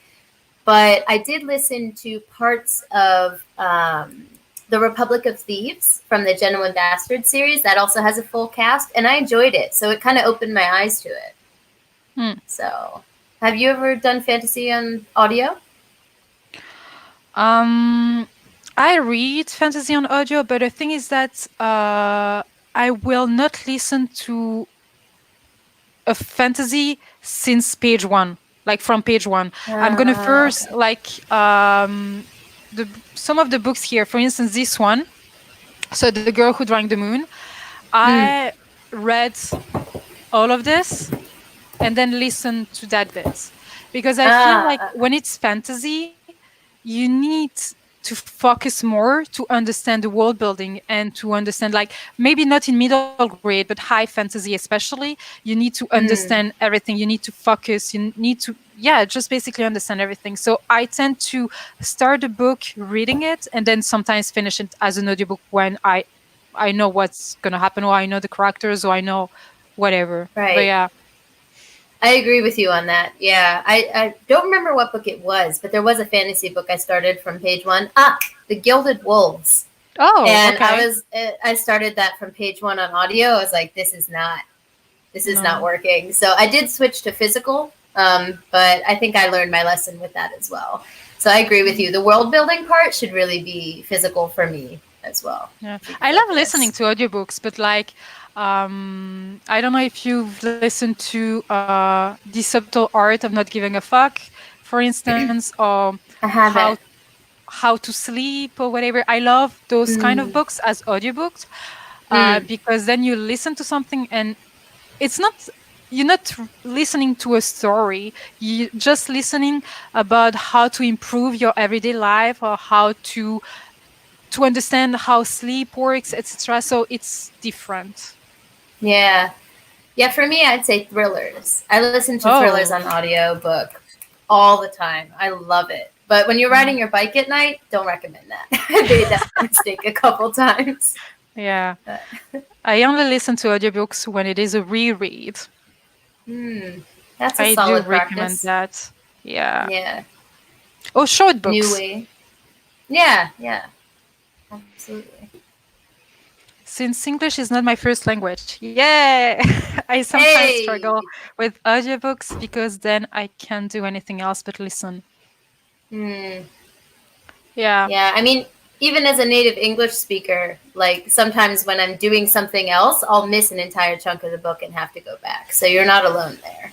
But I did listen to parts of the Republic of Thieves from the Genuine Bastard series. That also has a full cast, and I enjoyed it. So it kind of opened my eyes to it. So Have you ever done fantasy on audio? I read fantasy on audio, but the thing is that I will not listen to a fantasy since page one, like from page one. I'm gonna first Okay. like some of the books here. For instance, this one. So the girl who drank the moon. Mm. I read all of this and then listen to that bit because I feel like Ah, when it's fantasy, you need to focus more to understand the world building and to understand, like, maybe not in middle grade but high fantasy especially, you need to understand mm. everything, you need to focus, you need to, yeah, just basically understand everything. So I tend to start a book reading it and then sometimes finish it as an audiobook when I know what's going to happen, or I know the characters, or I know whatever. But Right. yeah. I agree with you on that. Yeah. I don't remember what book it was, but there was a fantasy book I started from page one. Ah, The Gilded Wolves. Oh, And okay. I started that from page one on audio. I was like, this is not No. working. So I did switch to physical, but I think I learned my lesson with that as well. So I agree with you. The world building part should really be physical for me as well. Yeah, To I love listening focus. to audiobooks, but like, I don't know if you've listened to The Subtle Art of Not Giving a Fuck, for instance, or I how haven't. how to Sleep or whatever. I love those kind of Mm, books as audiobooks, mm, because then you listen to something and it's not, you're not listening to a story, you just listening about how to improve your everyday life or how to understand how sleep works, etc. So it's different. yeah. Yeah, for me, I'd say thrillers. I listen to thrillers on Oh, audio book all the time. I love it. But when you're mm, riding your bike at night, don't recommend that. I made that mistake a couple times. yeah. But, I only listen to audiobooks when it is a reread. hmm, that's a I do solid recommend practice. that. Yeah. Yeah. Or short New books. way. Yeah, yeah. Absolutely. Since English is not my first language. Yeah. I sometimes Hey. struggle with audiobooks because then I can't do anything else but listen. Hmm. Yeah. Yeah, I mean, even as a native English speaker, like sometimes when I'm doing something else, I'll miss an entire chunk of the book and have to go back. So you're not alone there.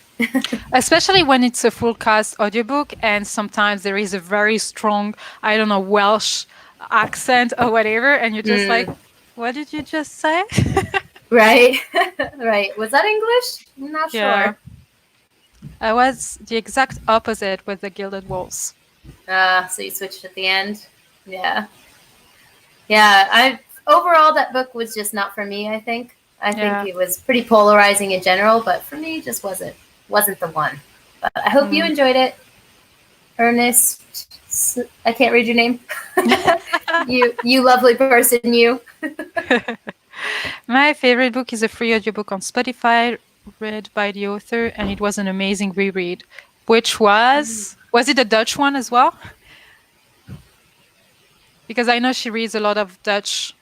Especially when it's a full cast audiobook and sometimes there is a very strong, I don't know, Welsh accent or whatever, and you're just like, Mm, what did you just say? right. Right. Was that English? I'm not Yeah. sure. I was the exact opposite with the Gilded Wolves. So you switched at the end. Yeah. Yeah. I overall that book was just not for me, I think. I think Yeah. it was pretty polarizing in general, but for me just wasn't the one. But I hope you Mm. enjoyed it. Ernest, I can't read your name. You lovely person, you. My favorite book is a free audiobook on Spotify, read by the author, and it was an amazing reread, which was it a Dutch one as well? Because I know she reads a lot of Dutch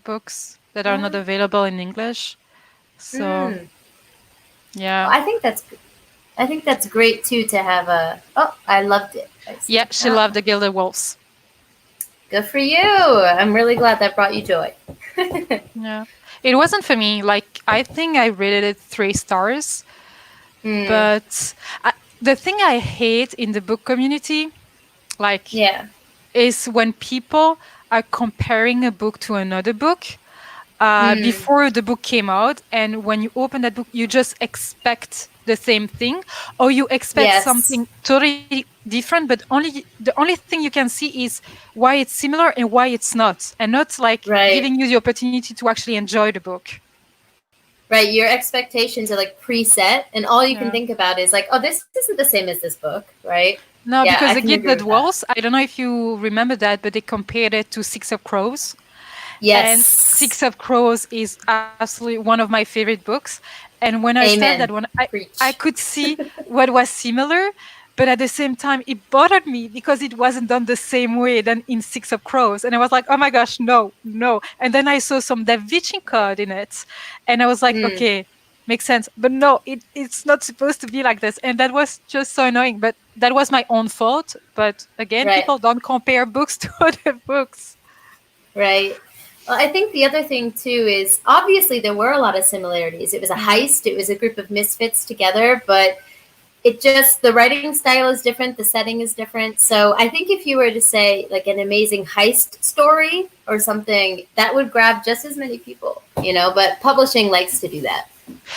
books that are not Um, available in English. So, mm. yeah. Well, I think that's great too to have a. Oh, I loved it. I Yeah, see. she Oh, loved the Gilded Wolves. good for you. I'm really glad that brought you joy. Yeah. It wasn't for me. Like, I think I rated it 3 stars, Hmm. but the thing I hate in the book community, like, Yeah. is when people are comparing a book to another book Hmm. before the book came out, and when you open that book you just expect the same thing, or you expect Yes. something totally different, but the only thing you can see is why it's similar and why it's not, and not like Right. giving you the opportunity to actually enjoy the book. Right. Your expectations are like preset, and all you can Yeah. think about is like, oh, this isn't the same as this book, right? No, Yeah, because I the can agree Gilded with that. Walls, I don't know if you remember that, but they compared it to Six of Crows. And Yes. Six of Crows is absolutely one of my favorite books. And when I started that Amen. one, I Preach. could see what was similar, but at the same time, it bothered me because it wasn't done the same way than in Six of Crows. And I was like, oh my gosh, no, no. And then I saw some Da Vinci Code in it. And I was like, Hmm. okay, makes sense. But no, it's not supposed to be like this. And that was just so annoying. But that was my own fault. But again, Right. people don't compare books to other books. Right. Well, I think the other thing too is obviously there were a lot of similarities. It was a heist. It was a group of misfits together, but it just, the writing style is different. The setting is different. So I think if you were to say like an amazing heist story or something, that would grab just as many people, you know, but publishing likes to do that.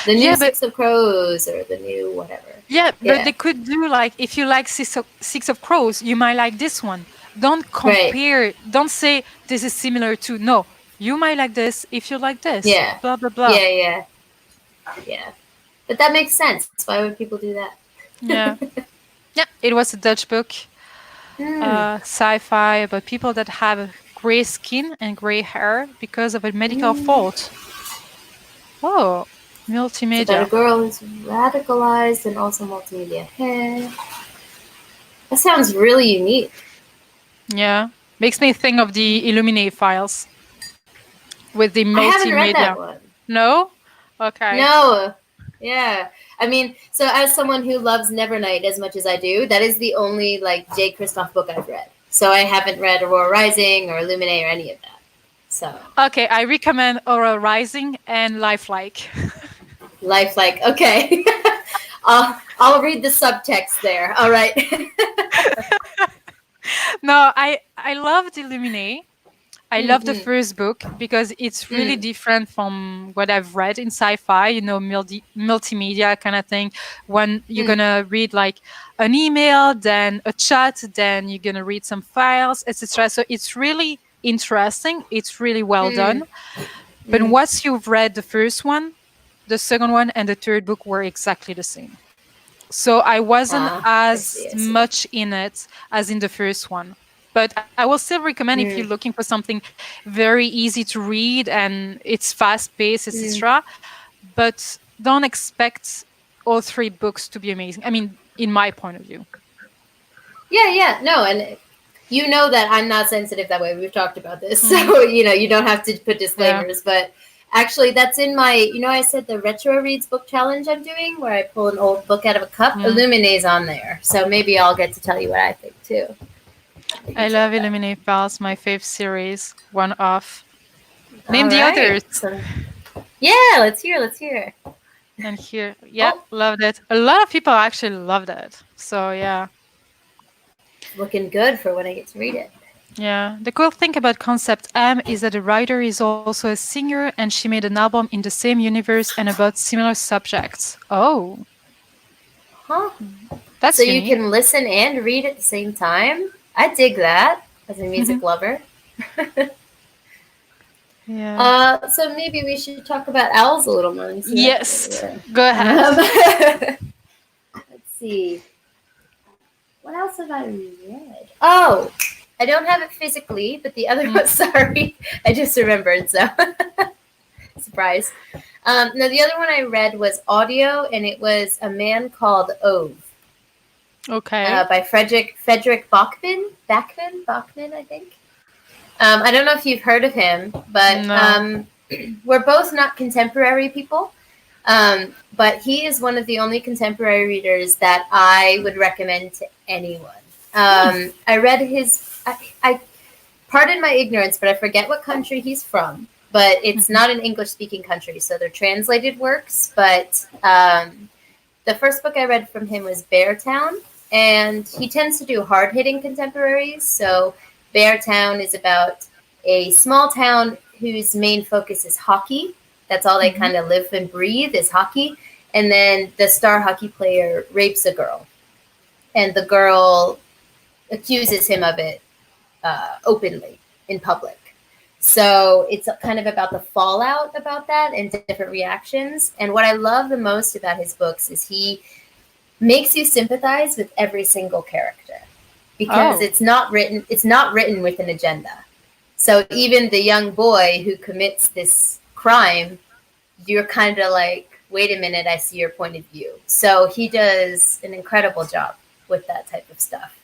The new Six of Crows or the new whatever. Yeah, but they could do like, if you like Six of Crows, you might like this one. Don't compare. Right. Don't say this is similar to. No, you might like this if you like this. Yeah. Blah, blah, blah. Yeah. But that makes sense. Why would people do that? Yeah. Yeah, it was a Dutch book. Sci-fi about people that have gray skin and gray hair because of a medical fault. Oh, multimedia. It's about a girl who's radicalized and also multimedia. Hey. That sounds really unique. Yeah. Makes me think of the Illuminate files with the multimedia. I haven't read that one. No? Okay. No. Yeah. I mean, so as someone who loves Nevernight as much as I do, that is the only like J. Kristoff book I've read. So I haven't read Aurora Rising or Illuminate or any of that. So okay, I recommend Aurora Rising and Lifelike. Lifelike, okay. I'll read the subtext there. All right. No, I loved Illuminate. I love the first book because it's really different from what I've read in sci-fi, you know, multimedia kind of thing. When you're going to read like an email, then a chat, then you're going to read some files, etc. So it's really interesting. It's really well done. But once you've read the first one, the second one and the third book were exactly the same. So I wasn't as much in it as in the first one. But I will still recommend if you're looking for something very easy to read and it's fast-paced, etc. But don't expect all three books to be amazing. I mean, in my point of view. Yeah. No, and you know that I'm not sensitive that way. We've talked about this. So, you know, you don't have to put disclaimers. But actually, that's in my, you know, I said the Retro Reads book challenge I'm doing where I pull an old book out of a cup. Illuminate's on there. So maybe I'll get to tell you what I think, too. I love Illuminate Files, my fave series. One off. Name the others. So, yeah, let's hear. And here, loved it. A lot of people actually loved it. So yeah. Looking good for when I get to read it. Yeah. The cool thing about Concept M is that the writer is also a singer and she made an album in the same universe and about similar subjects. Oh. Huh. That's so unique. You can listen and read at the same time? I dig that as a music lover. Yeah. So maybe we should talk about owls a little more. Yes. Go ahead. Let's see. What else have I read? Oh, I don't have it physically, but the other one, sorry, I just remembered, so surprise. No, the other one I read was audio, and it was A Man Called Ove. Okay. By Frederick Bachman, I think. I don't know if you've heard of him, but we're both not contemporary people. But he is one of the only contemporary readers that I would recommend to anyone. I read his, I pardon my ignorance, but I forget what country he's from. But it's not an English-speaking country, so they're translated works. But the first book I read from him was Beartown. And he tends to do hard-hitting contemporaries. So Beartown is about a small town whose main focus is hockey. That's all they kind of live and breathe is hockey. And then the star hockey player rapes a girl. And the girl accuses him of it openly in public. So it's kind of about the fallout about that and different reactions. And what I love the most about his books is he makes you sympathize with every single character because it's not written with an agenda. So even the young boy who commits this crime, you're kind of like, wait a minute, I see your point of view. So he does an incredible job with that type of stuff.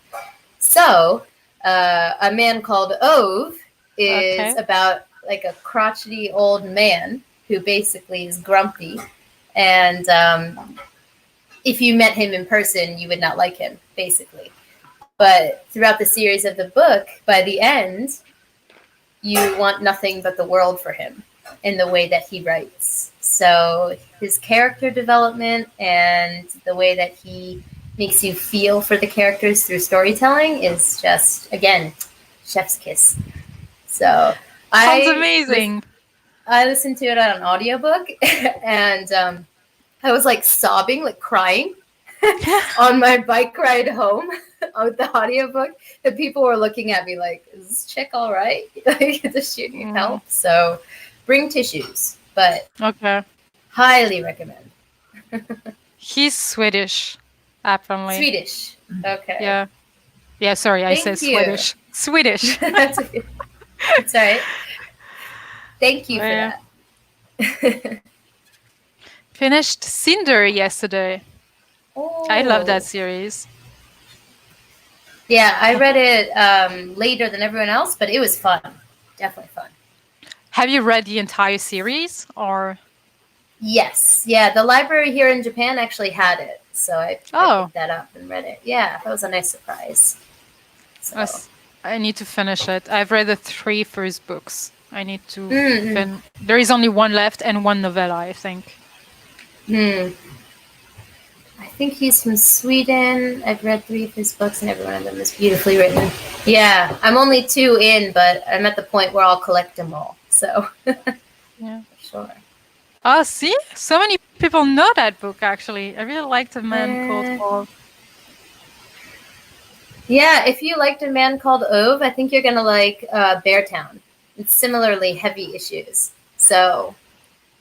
So A Man Called Ove is about like a crotchety old man who basically is grumpy And if you met him in person, you would not like him, basically. But throughout the series of the book, by the end, you want nothing but the world for him in the way that he writes. So his character development and the way that he makes you feel for the characters through storytelling is just, again, chef's kiss. So Sounds amazing. I listened to it on an audiobook, and I was like sobbing, like crying on my bike ride home with the audiobook. The people were looking at me like, is this chick all right? Like, does she need help? So bring tissues, but Okay. highly recommend. He's Swedish, apparently. Swedish. Okay. Yeah. Yeah, sorry, I Thank said you. Swedish. Swedish. That's okay. It's all right. Thank you for Yeah. that. Finished Cinder yesterday. Oh. I love that series. Yeah, I read it later than everyone else, but it was fun. Definitely fun. Have you read the entire series or? Yes. Yeah, the library here in Japan actually had it. So I picked that up and read it. Yeah, that was a nice surprise. So. I need to finish it. I've read the 3 first books. I need to there is only one left and one novella, I think. I think he's from Sweden. I've read 3 of his books and every one of them is beautifully written. Yeah, I'm only 2 in, but I'm at the point where I'll collect them all. So, yeah, sure. Oh, see? So many people know that book, actually. I really liked A Man Called Ove. Yeah, if you liked A Man Called Ove, I think you're going to like Beartown. It's similarly heavy issues. So,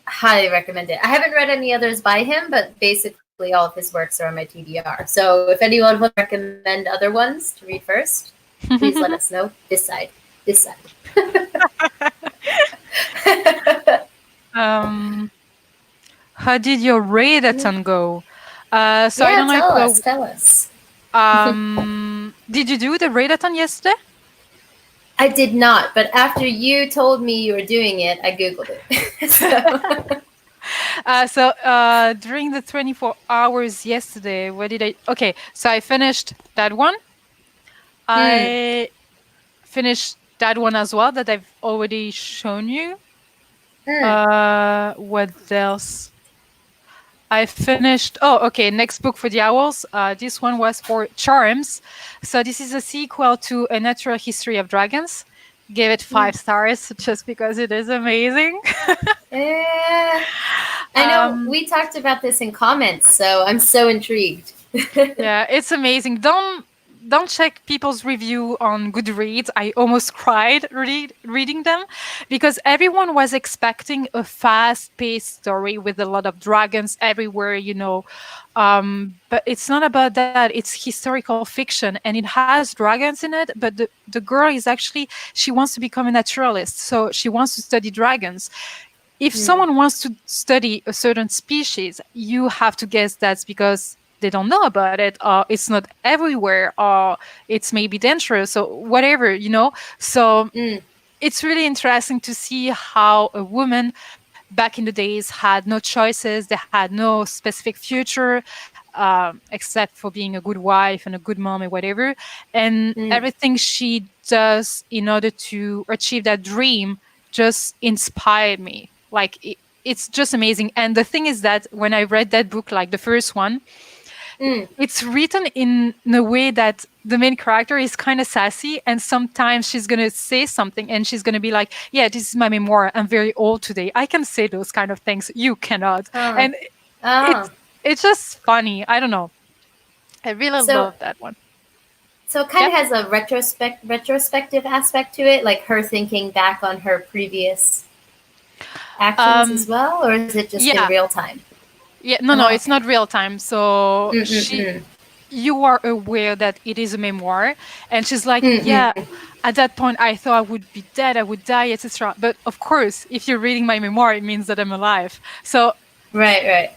highly recommend it. I haven't read any others by him, but basically all of his works are on my TBR. So if anyone would recommend other ones to read first, please let us know. This side. How did your readathon go? So I don't know. Tell us. Did you do the readathon yesterday? I did not, but after you told me you were doing it, I Googled it. So during the 24 hours yesterday, what did I... Okay, so I finished that one. I finished that one as well that I've already shown you. What else? I finished... Oh, okay, next book for the Owls. This one was for Charms. So this is a sequel to A Natural History of Dragons. Gave it 5 stars just because it is amazing. I know we talked about this in comments, so I'm so intrigued. Yeah, it's amazing. Don't check people's review on Goodreads. I almost cried reading them because everyone was expecting a fast-paced story with a lot of dragons everywhere, you know. But it's not about that. It's historical fiction, and it has dragons in it. But the girl is actually, she wants to become a naturalist, so she wants to study dragons. If someone wants to study a certain species, you have to guess that's because they don't know about it, or it's not everywhere, or it's maybe dangerous, or whatever, you know. So it's really interesting to see how a woman back in the days had no choices. They had no specific future, except for being a good wife and a good mom or whatever. And everything she does in order to achieve that dream just inspired me. Like, it's just amazing. And the thing is that when I read that book, like the first one, it's written in a way that the main character is kind of sassy, and sometimes she's going to say something and she's going to be like, yeah, this is my memoir. I'm very old today. I can say those kind of things. You cannot. And it's just funny. I don't know. I really love that one. So it kind of has a retrospective aspect to it, like her thinking back on her previous actions as well? Or is it just in real time? Yeah, no, it's not real time. So you are aware that it is a memoir, and she's like, yeah, at that point I thought I would be dead, I would die, etc. But of course, if you're reading my memoir, it means that I'm alive. So right.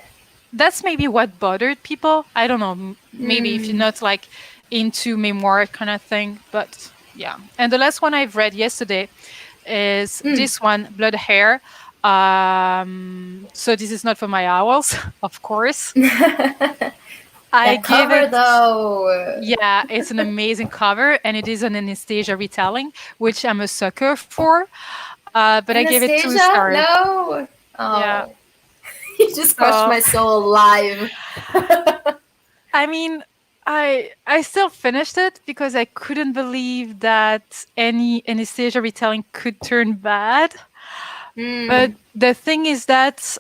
That's maybe what bothered people. I don't know. Maybe if you're not like into memoir kind of thing, but yeah. And the last one I've read yesterday is this one, Blood Hair. So this is not for my owls, of course. I That give cover it, though. yeah, it's an amazing cover, and it is an Anastasia retelling, which I'm a sucker for. But I gave it two Anastasia? stars. No. Yeah. Oh, you just crushed So my soul live. I mean, I still finished it because I couldn't believe that any Anastasia retelling could turn bad. But Mm, the thing is that,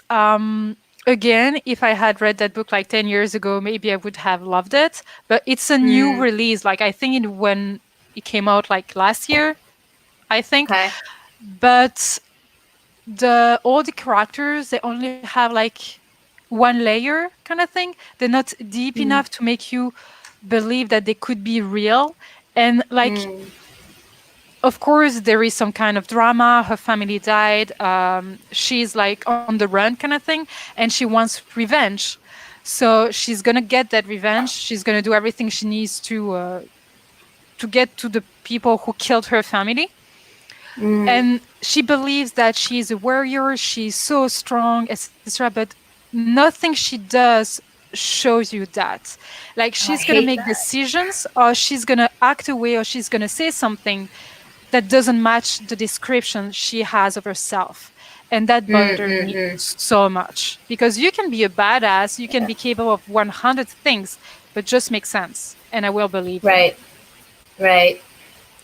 again, if I had read that book like 10 years ago, maybe I would have loved it. But it's a new mm, release. Like, I think when it came out like last year, I think. okay. But all the characters, they only have like one layer kind of thing. They're not deep Mm, enough to make you believe that they could be real. And like, mm, of course, there is some kind of drama. Her family died. She's like on the run kind of thing, and she wants revenge. So she's gonna get that revenge. She's gonna do everything she needs to get to the people who killed her family. mm. And she believes that she's a warrior. She's so strong, etc. But nothing she does shows you that. Like Oh, I she's gonna hate make that. decisions, or she's gonna act away, or she's gonna say something that doesn't match the description she has of herself. And that Mm, bothered mm, me mm. so much because you can be a badass, you can be capable of 100 things, but just make sense. And I will believe you. Right, right.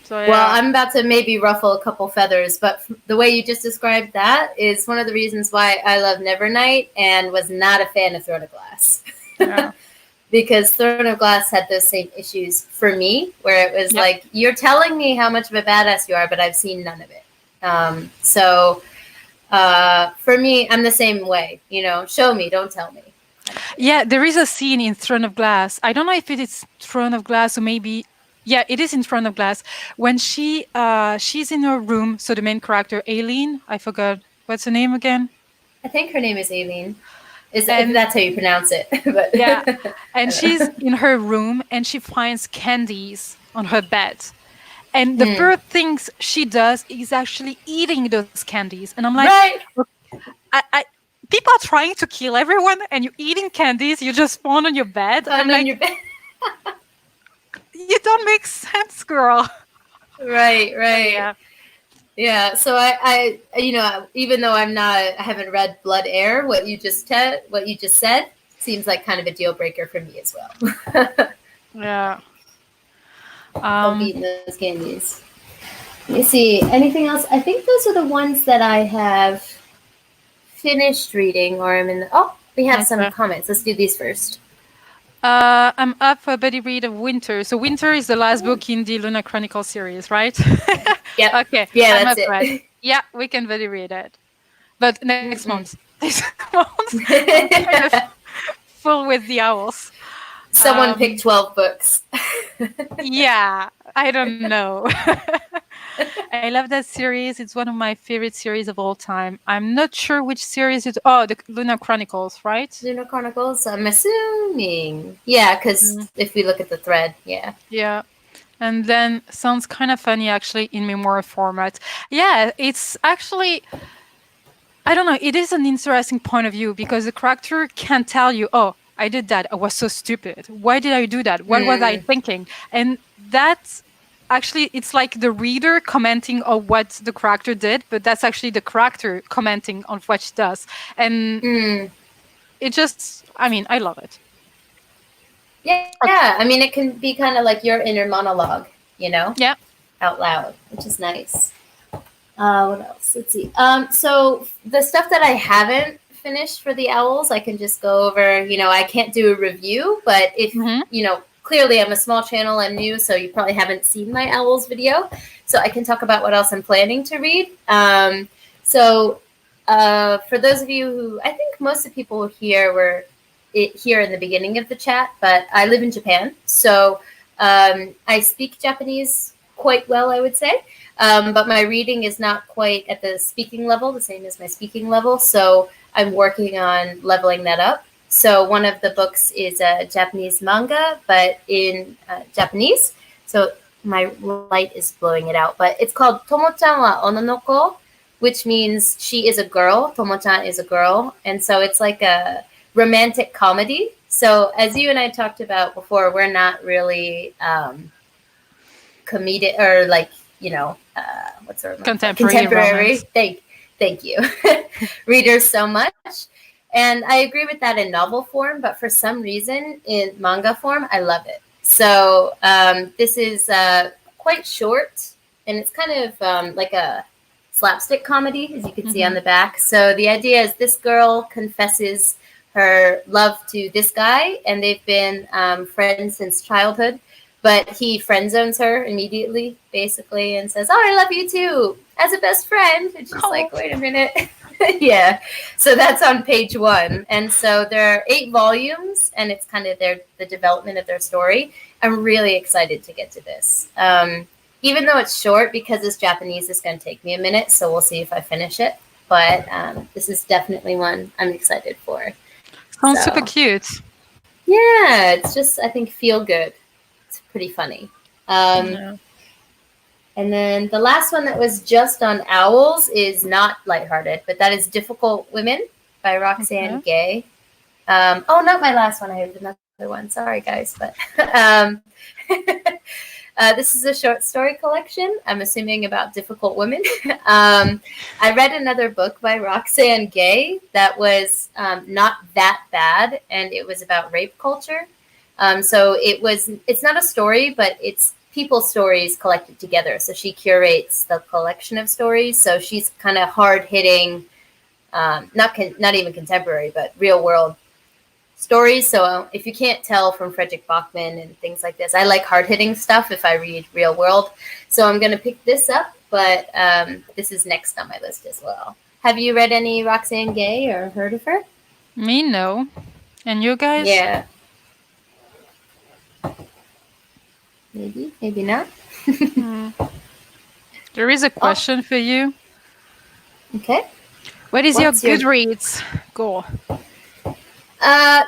So, Well, yeah. I'm about to maybe ruffle a couple feathers, but the way you just described that is one of the reasons why I love Nevernight and was not a fan of Throne of Glass. Yeah. Because Throne of Glass had those same issues for me, where it was Yep. like, you're telling me how much of a badass you are, but I've seen none of it. So for me, I'm the same way. Show me, don't tell me. Yeah, there is a scene in Throne of Glass. I don't know if it is Throne of Glass or maybe yeah, it is in Throne of Glass when she's in her room. So the main character, Aileen, I forgot what's her name again. I think her name is Aileen, if And that's how you pronounce it. But yeah, and I don't she's know. in her room and she finds candies on her bed. And the Hmm. first things she does is actually eating those candies. And I'm like, Right. people are trying to kill everyone and you're eating candies you just found on your bed. I'm On like, your bed. you don't make sense, girl. Right, So, right. yeah. Yeah. So even though I haven't read Blood Air, what you just said seems like kind of a deal breaker for me as well. Yeah. Of eating those candies. Let me see. Anything else? I think those are the ones that I have finished reading, or I'm in. We have some Okay. comments. Let's do these first. I'm up for a buddy read of Winter. So Winter is the last book in the Luna Chronicle series, right? Yep. Okay. Yeah, I'm that's up for it. it. Yeah, we can buddy read it. But next month. Mm-mm. Next month. I'm kind of full with the owls. Someone picked 12 books. Yeah, I don't know. I love that series. It's one of my favorite series of all time. I'm not sure which series it. Oh, the Luna Chronicles, right? Lunar Chronicles. I'm assuming. Yeah, because if we look at the thread, yeah. Yeah. And then sounds kind of funny actually in memoir format. Yeah, it's actually, I don't know, it is an interesting point of view because the character can tell you, oh, I did that. I was so stupid. Why did I do that? What was I thinking? And that's actually, it's like the reader commenting on what the character did, but that's actually the character commenting on what she does. And it just, I mean, I love it. Yeah. I mean, it can be kind of like your inner monologue, Yeah. out loud, which is nice. What else? Let's see. So the stuff that I haven't finished for the owls, I can just go over. I can't do a review, but if clearly I'm a small channel, I'm new, so you probably haven't seen my owls video, so I can talk about what else I'm planning to read. So for those of you who, I think most of the people here were here in the beginning of the chat, but I live in Japan, so I speak Japanese quite well, I would say. But my reading is not quite at the speaking level, the same as my speaking level. So I'm working on leveling that up. So one of the books is a Japanese manga, but in Japanese. So my light is blowing it out. But it's called Tomo-chan wa Ononoko. which means she is a girl. Tomo-chan is a girl. And so it's like a romantic comedy. So as you and I talked about before, we're not really comedic or like, what's the word? Contemporary. Romance. Thank you. Readers so much. And I agree with that in novel form, but for some reason in manga form, I love it. So this is quite short, and it's kind of like a slapstick comedy, as you can see on the back. So the idea is this girl confesses her love to this guy, and they've been friends since childhood. But he friend zones her immediately, basically, and says, "Oh, I love you too, as a best friend." And she's like, "Wait a minute." Yeah. So that's on page 1. And so there are 8 volumes, and it's kind of the development of their story. I'm really excited to get to this. Even though it's short, because it's Japanese, it's going to take me a minute. So we'll see if I finish it. But this is definitely one I'm excited for. Sounds super cute. Yeah, it's just, I think, feel good. It's pretty funny. And then the last one that was just on OWLs is not lighthearted, but that is Difficult Women by Roxane Gay. Not my last one. I have another one. Sorry, guys. But this is a short story collection, I'm assuming about difficult women. I read another book by Roxane Gay that was not that bad, and it was about rape culture. So it's not a story, but it's people's stories collected together. So she curates the collection of stories. So she's kind of hard-hitting, not even contemporary, but real-world stories. So if you can't tell from Frederick Bachman and things like this, I like hard-hitting stuff if I read real-world. So I'm going to pick this up, but this is next on my list as well. Have you read any Roxane Gay or heard of her? Me, no. And you guys? Yeah. Maybe not. There is a question for you. Okay. What is your Goodreads goal?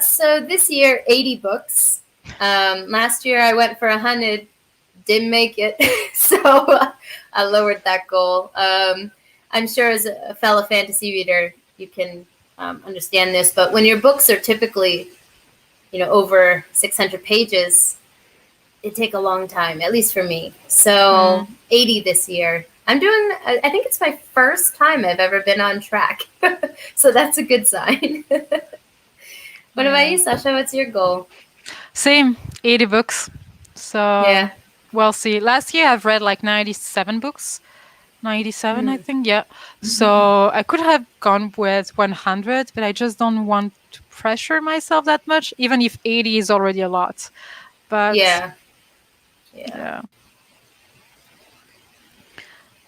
So this year, 80 books. Last year I went for 100, didn't make it. So I lowered that goal. I'm sure as a fellow fantasy reader, you can understand this, but when your books are typically, over 600 pages, it take a long time, at least for me. So 80 this year. I think it's my first time I've ever been on track. So that's a good sign. What about you, Sasha? What's your goal? Same, 80 books. So we'll see. Last year I've read like 97 books. 97, I think, yeah. So I could have gone with 100, but I just don't want to pressure myself that much, even if 80 is already a lot. But yeah.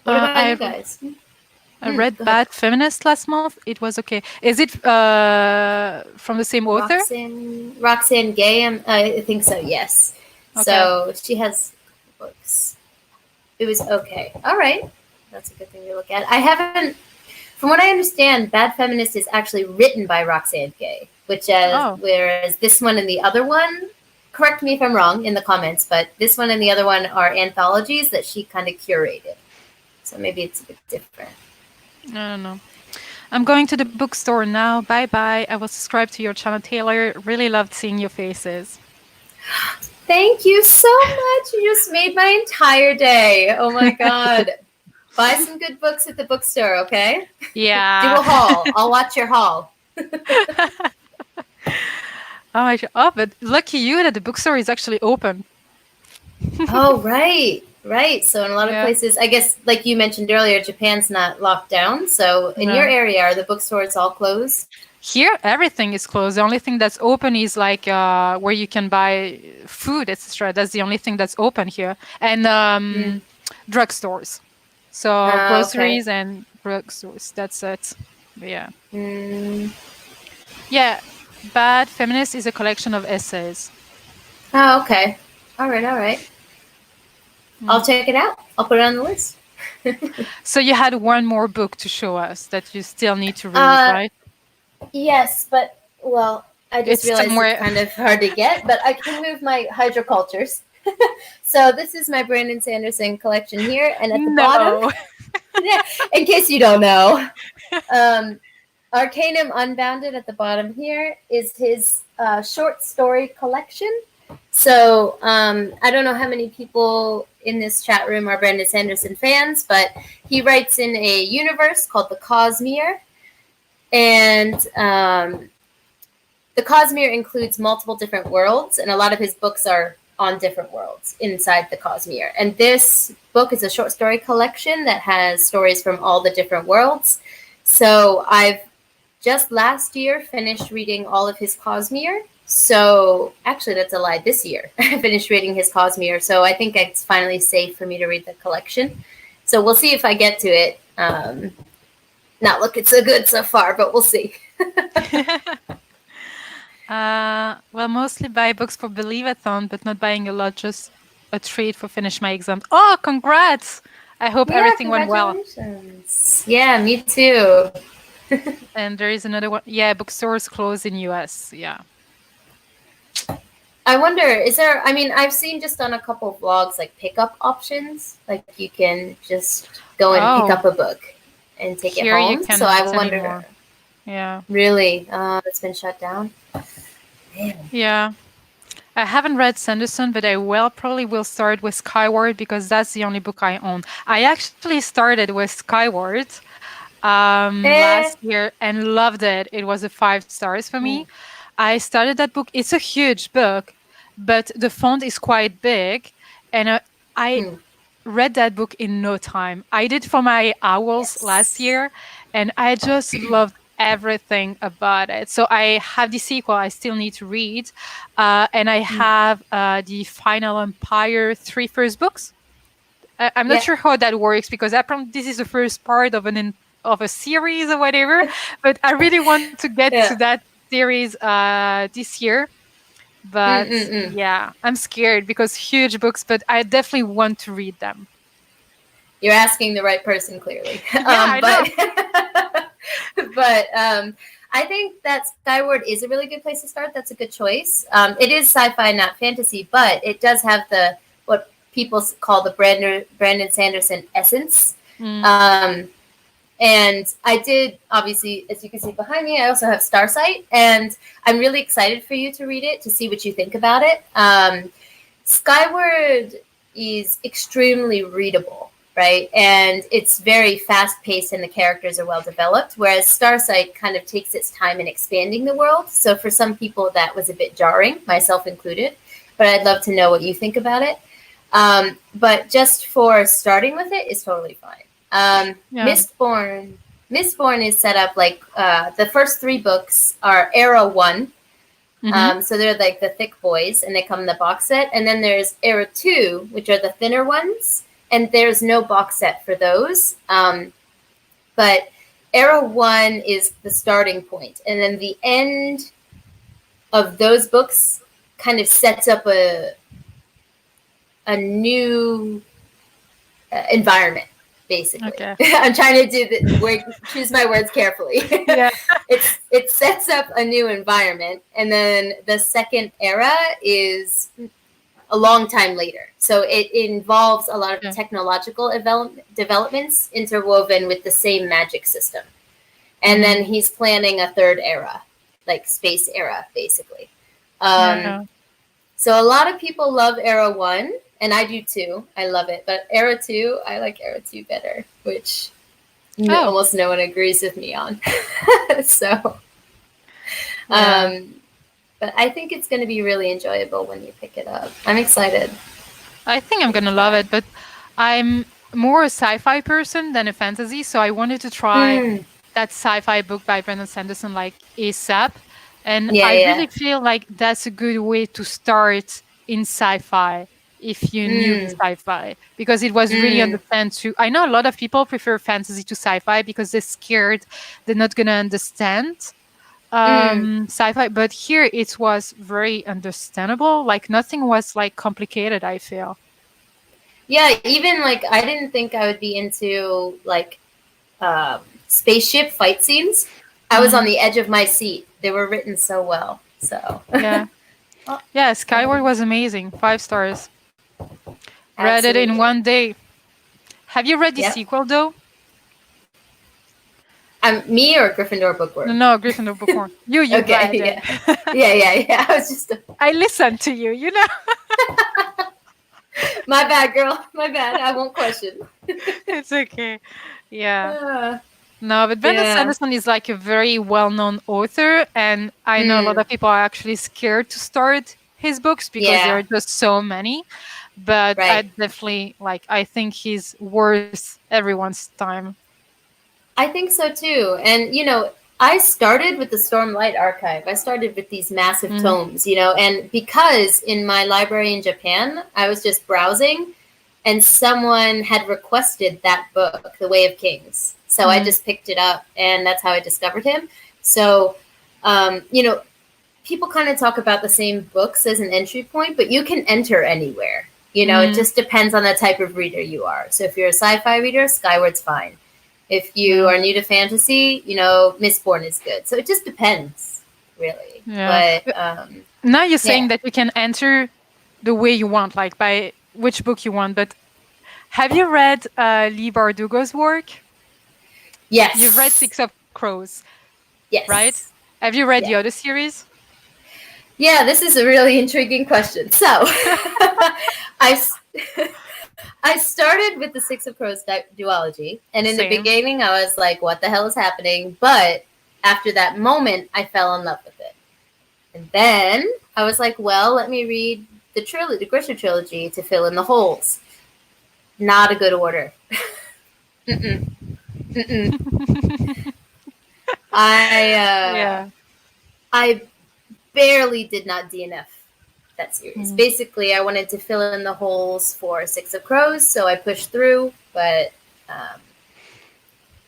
What about you guys? I read Bad Feminist last month. It was okay. Is it from the same author? Roxane Gay, I think so, yes. Okay. So she has books. It was okay. All right. That's a good thing to look at. From what I understand, Bad Feminist is actually written by Roxane Gay, whereas this one and the other one, correct me if I'm wrong in the comments, but this one and the other one are anthologies that she kind of curated. So maybe it's a bit different. I don't know. I'm going to the bookstore now. Bye-bye. I will subscribe to your channel, Taylor. Really loved seeing your faces. Thank you so much. You just made my entire day. Oh, my God. Buy some good books at the bookstore, okay? Yeah. Do a haul. I'll watch your haul. Oh, but lucky you that the bookstore is actually open. Oh, right. So in a lot of places, I guess, like you mentioned earlier, Japan's not locked down. So in your area, are the bookstores all closed? Here, everything is closed. The only thing that's open is like where you can buy food, etc. That's the only thing that's open here. And drugstores. So groceries and drugstores. That's it. But yeah. Yeah. Bad Feminist is a collection of essays. Oh, okay. All right. I'll check it out. I'll put it on the list. So you had one more book to show us that you still need to read, right? Yes, but, I just realized it's kind of hard to get, but I can move my hydrocultures. So this is my Brandon Sanderson collection here, and at the No. bottom, in case you don't know, Arcanum Unbounded at the bottom here is his short story collection. So I don't know how many people in this chat room are Brandon Sanderson fans, but he writes in a universe called the Cosmere. And the Cosmere includes multiple different worlds, and a lot of his books are on different worlds inside the Cosmere. And this book is a short story collection that has stories from all the different worlds. So I've just last year finished reading all of his Cosmere. So actually, that's a lie. This year, I finished reading his Cosmere. So I think it's finally safe for me to read the collection. So we'll see if I get to it. Not looking so good so far, but we'll see. Well, mostly buy books for Believeathon, but not buying a lot, just a treat for finish my exam. Oh, congrats! I hope everything went well. Yeah, me too. And there is another one. Yeah, bookstores closed in US. Yeah. I wonder, is there, I mean, I've seen just on a couple of vlogs, like pickup options. Like you can just go and pick up a book and take it home. So I wonder. Anymore. Yeah. Really? It's been shut down? Man. Yeah. I haven't read Sanderson, but I probably will start with Skyward because that's the only book I own. I actually started with Skyward last year and loved it. It was a 5 stars for me. I started that book. It's a huge book, but the font is quite big. And I read that book in no time. I did for my OWLs last year, and I just loved everything about it. So I have the sequel I still need to read, and I have the Final Empire 3 first books. I'm not sure how that works because this is the first part of a series or whatever, but I really want to get to that series this year. But yeah, I'm scared because huge books, but I definitely want to read them. You're asking the right person, clearly. Yeah, I know. But I think that Skyward is a really good place to start. That's a good choice. It is sci-fi, not fantasy, but it does have what people call the Brandon Sanderson essence. And I did, obviously, as you can see behind me, I also have Starsight, and I'm really excited for you to read it, to see what you think about it. Skyward is extremely readable, right? And it's very fast-paced and the characters are well-developed, whereas Starsight kind of takes its time in expanding the world. So for some people, that was a bit jarring, myself included, but I'd love to know what you think about it. But just for starting with it is totally fine. Mistborn is set up like the first 3 books are Era 1. So they're like the thick boys, and they come in the box set. And then there's Era 2, which are the thinner ones. And there's no box set for those. But Era 1 is the starting point. And then the end of those books kind of sets up a new environment. Basically, I'm trying to choose my words carefully. It sets up a new environment, and then the second era is a long time later. So it involves a lot of technological developments interwoven with the same magic system. And then he's planning a third era, like space era, basically. So a lot of people love Era 1. And I do too. I love it. But Era 2, I like Era 2 better, which almost no one agrees with me on. So, but I think it's going to be really enjoyable when you pick it up. I'm excited. I think I'm going to love it, but I'm more a sci-fi person than a fantasy. So I wanted to try that sci-fi book by Brandon Sanderson, like ASAP. And I really feel like that's a good way to start in sci-fi. If you knew sci-fi, because it was really on the fence too. I know a lot of people prefer fantasy to sci-fi because they're scared they're not going to understand sci-fi, but here it was very understandable. Like nothing was like complicated, I feel. Yeah, even like I didn't think I would be into like spaceship fight scenes. I was on the edge of my seat. They were written so well. So yeah, Skyward was amazing. 5 stars. Read it in Absolutely. one day. Have you read the Yep. sequel though? Me or Gryffindor No, bookworm? no, Gryffindor Book One. You Okay. read it. Yeah. Yeah. I was just I listened to you, you know? my bad, girl. My bad. I won't question. It's okay. Yeah. Uh, No, but Brandon yeah. Sanderson is like a very well-known author, and I know a lot Mm, of people are actually scared to start his books because there yeah. are just so many. But I Right. definitely I think he's worth everyone's time. I think so too. And I started with the Stormlight Archive. I started with these massive Mm, tomes, and because in my library in Japan, I was just browsing and someone had requested that book, The Way of Kings. So I mm, just picked it up and that's how I discovered him. So, people kind of talk about the same books as an entry point, but you can enter anywhere. It mm, just depends on the type of reader you are. So if you're a sci-fi reader, Skyward's fine. If you yeah, are new to fantasy, Mistborn is good. So it just depends, really. yeah. But Now you're yeah, saying that you can enter the way you want, like by which book you want. But have you read Lee Bardugo's work? You've read yes, Six of Crows, right? yes, Have you read yeah, the other series? yeah. This is a really intriguing question. So, I I started with the Six of Crows duology, and in the Same. beginning, I was like, "What the hell is happening?" But after that moment, I fell in love with it, and then I was like, "Well, let me read the Grisha trilogy to fill in the holes." Not a good order. Mm-mm. Mm-mm. Yeah. I barely did not DNF that series. Mm. Basically, I wanted to fill in the holes for Six of Crows, so I pushed through. But um,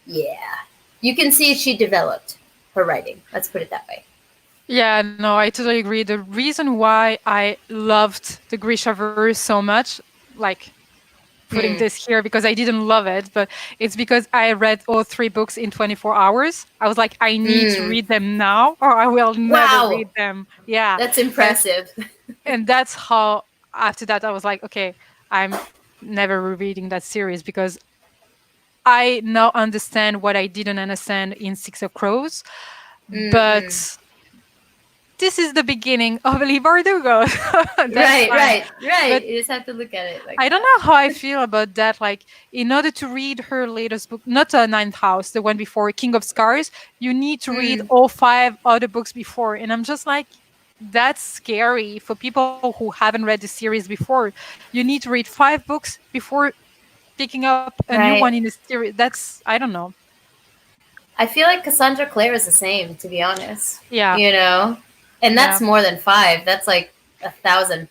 yeah, you can see she developed her writing. Let's put it that way. Yeah, no, I totally agree. The reason why I loved the Grishaverse so much, like putting Mm. this here because I didn't love it, but it's because I read all three books in 24 hours. I was like, I need to Mm. read them now or I will never Wow, read them. Yeah. that's And impressive. and that's how after that I was like, okay, I'm never rereading that series because I now understand what I didn't understand in Six of Crows. Mm-mm. But this is the beginning of Lee Bardugo. That's fine. Right. But You just have to look at it like I don't that. know how I feel about that. Like, in order to read her latest book, not Ninth House, the one before, King of Scars, you need to read Mm. all five other books before. And I'm just like, that's scary for people who haven't read the series before. You need to read five books before picking up a new one in Right. the series. That's, I don't know. I feel like Cassandra Clare is the same, to be honest. Yeah. You know, and Yeah. that's more than five. That's like 1,000.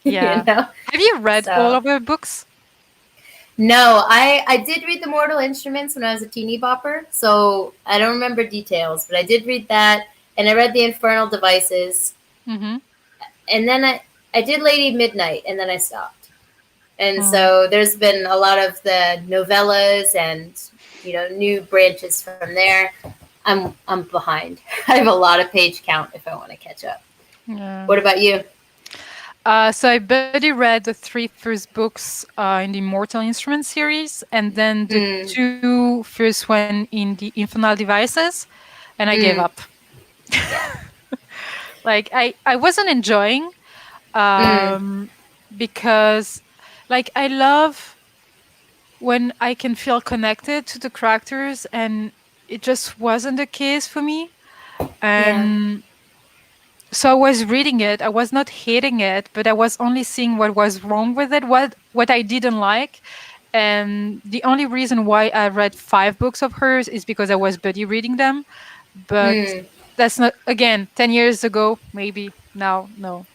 you Yeah. know. Have you read all So of her books? no, I did read the Mortal Instruments when I was a teeny bopper. So I don't remember details, but I did read that, and I read the Infernal Devices, Mm-hmm. and then I did Lady Midnight, and then I stopped. And Mm. so there's been a lot of the novellas and new branches from there. I'm behind. I have a lot of page count if I want to catch up. Yeah. What about you? So I already read the three first books in the Mortal Instruments series, and then the Mm, two first one in the Infernal Devices, and I gave mm, up. yeah. Like I wasn't enjoying Mm, because like I love when I can feel connected to the characters, and it just wasn't the case for me. yeah. And so I was reading it. I was not hating it, but I was only seeing what was wrong with it, what I didn't like. And the only reason why I read five books of hers is because I was buddy reading them. But Mm. that's not, again, 10 years ago, maybe. Now, no.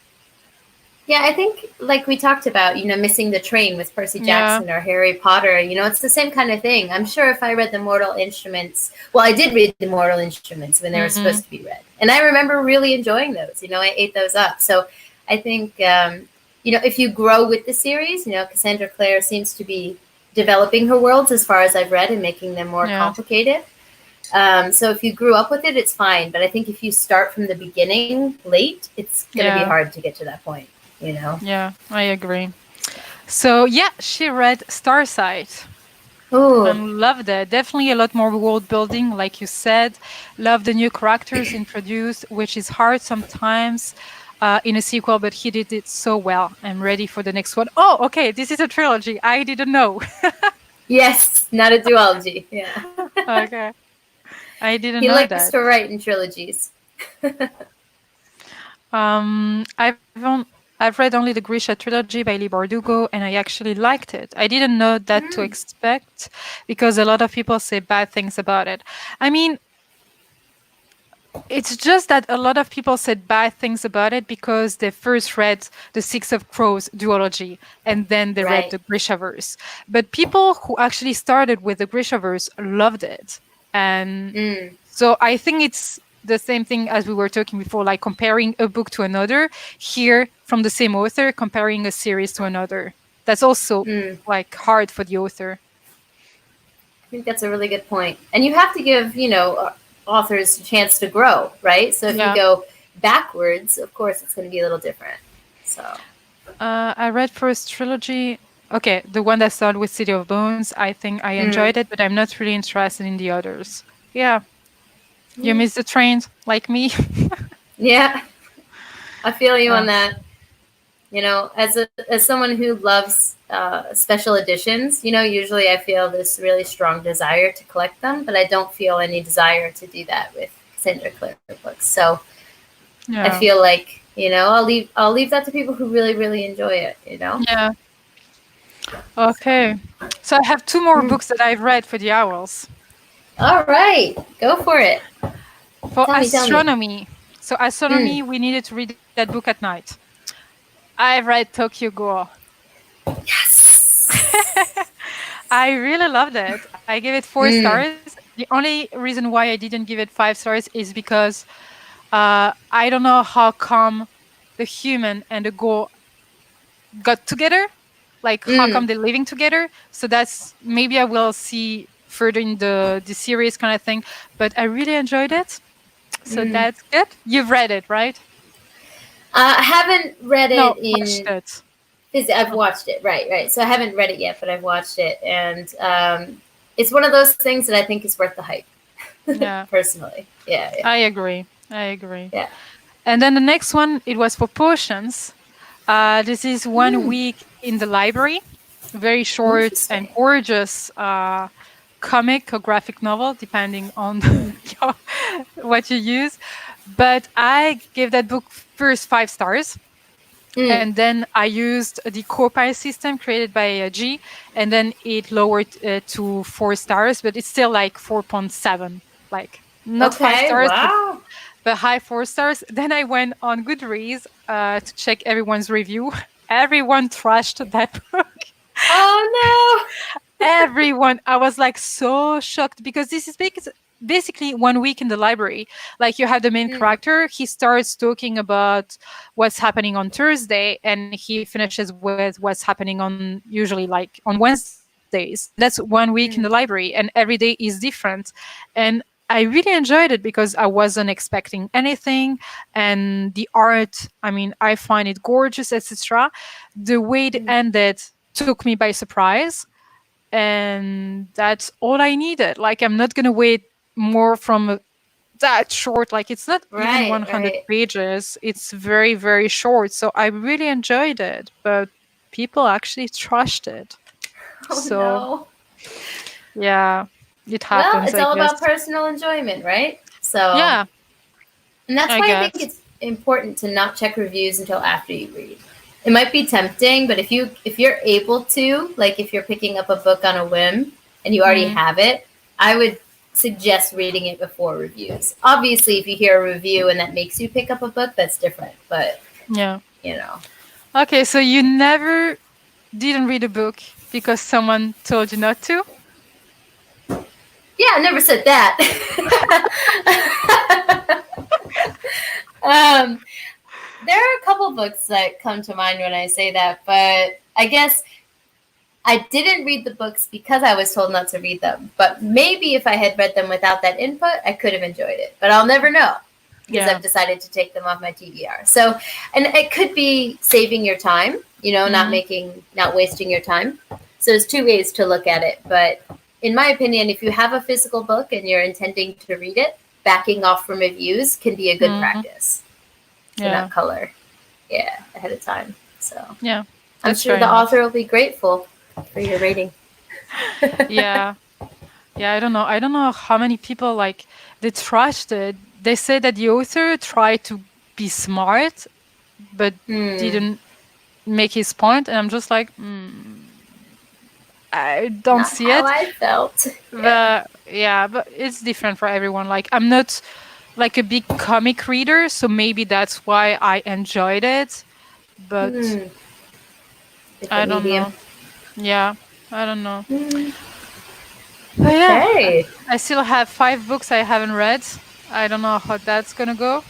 Yeah, I think like we talked about, missing the train with Percy Yeah. Jackson or Harry Potter, it's the same kind of thing. I'm sure if I read the Mortal Instruments, well, I did read the Mortal Instruments when they were Mm, supposed to be read. And I remember really enjoying those. I ate those up. So I think, if you grow with the series, Cassandra Clare seems to be developing her worlds as far as I've read and making them more yeah. complicated. So if you grew up with it, it's fine. But I think if you start from the beginning late, it's going to be Yeah. hard to get to that point. you know. Yeah, I agree. So yeah, she read Starsight Ooh, and loved it. Definitely a lot more world building, like you said. Love the new characters introduced, which is hard sometimes in a sequel, but he did it so well. I'm ready for the next one. Oh, okay, this is a trilogy. I didn't know. yes, not a duology. Yeah, Okay, I didn't he know likes that. to write in trilogies. I've read only the Grisha trilogy by Lee Bardugo, and I actually liked it. I didn't know that to Mm, expect because a lot of people say bad things about it. I mean, it's just that a lot of people said bad things about it because they first read the Six of Crows duology and then they read right. the Grishaverse. But people who actually started with the Grishaverse loved it. And Mm, so I think it's the same thing as we were talking before, like comparing a book to another. Here, from the same author, comparing a series to another. That's also mm. like hard for the author. I think that's a really good point. And you have to give, authors a chance to grow, right? So if you Yeah. go backwards, of course, it's going to be a little different. So, I read first trilogy. Okay, the one that started with City of Bones. I think I enjoyed mm, it, but I'm not really interested in the others. Yeah, you yeah. missed the train, like me. Yeah, I feel you Yeah. on that. As someone who loves special editions, usually I feel this really strong desire to collect them, but I don't feel any desire to do that with Cassandra Clare books. So I Yeah. feel like I'll leave that to people who really really enjoy it. Yeah. Okay. So I have two more Mm. books that I've read for the owls. All right, go for it. For Tell me. astronomy. So Mm. astronomy, we needed to read that book at night. I've read Tokyo Ghoul. Yes. I really loved it. I gave it four Mm. stars. The only reason why I didn't give it 5 stars is because I don't know how come the human and the ghoul got together. Like how Mm. come they're living together? So that's maybe I will see further in the series kind of thing. But I really enjoyed it. So Mm. that's good. You've read it, right? I haven't read No, it watched in. it. I've Oh, watched it, right, right. So I haven't read it yet, but I've watched it, and it's one of those things that I think is worth the hype. yeah, Personally, yeah, yeah, I agree. I agree. yeah. And then the next one, it was for potions. This is one Mm. week in the library. Very short and Interesting. gorgeous comic or graphic novel, depending on Mm. what you use. But I gave that book first 5 stars. Mm. And then I used the Copilot system created by G, and then it lowered to 4 stars, but it's still like 4.7, like not five Okay. stars, Wow. but high 4 stars. Then I went on Goodreads to check everyone's review. Everyone trashed that book. Oh Everyone. I was like so shocked because this is basically one week in the library. Like you have the main no. Mm. character, he starts talking about what's happening on Thursday and he finishes with what's happening on usually like on Wednesdays. And that's one week in the Mm. library and every day is different. And I really enjoyed it because I wasn't expecting anything. And the art, I mean, I find it gorgeous, etc. The way it Mm. ended took me by surprise, and that's all I needed. Like I'm not gonna wait more from that short. Like it's not even Right. 100 Right. pages. It's very very short. So I really enjoyed it, but people actually trashed it. Oh So no. yeah, it Well, happens, it's I all guess. about personal enjoyment, right? So, Yeah, and that's I why I think guess. it's important to not check reviews until after you read. It might be tempting, but if you're able to, like if you're picking up a book on a whim and you already Mm, have it, I would suggest reading it before reviews. Obviously, if you hear a review and that makes you pick up a book, that's different. But yeah. you know, Okay, so you never didn't read a book because someone told you not to? yeah, I never said that. um, there are a couple books that come to mind when I say that, but I guess I didn't read the books because I was told not to read them. But maybe if I had read them without that input, I could have enjoyed it. But I'll never know. because I've decided to take them off my TBR. So, and it could be saving your time, not wasting your time. So there's two ways to look at it. But in my opinion, if you have a physical book and you're intending to read it, backing off from reviews can be a good practice to not color ahead of time. So I'm sure the author will be grateful for your rating. Yeah, I don't know how many people they trashed it. They say that the author tried to be smart but didn't make his point, and I'm just like, I don't Not see how it. I felt. But it's different for everyone. Like, I'm not like a big comic reader, so maybe that's why I enjoyed it. But I don't know. Yeah, I don't know. But Okay. I still have 5 books I haven't read. I don't know how that's gonna go.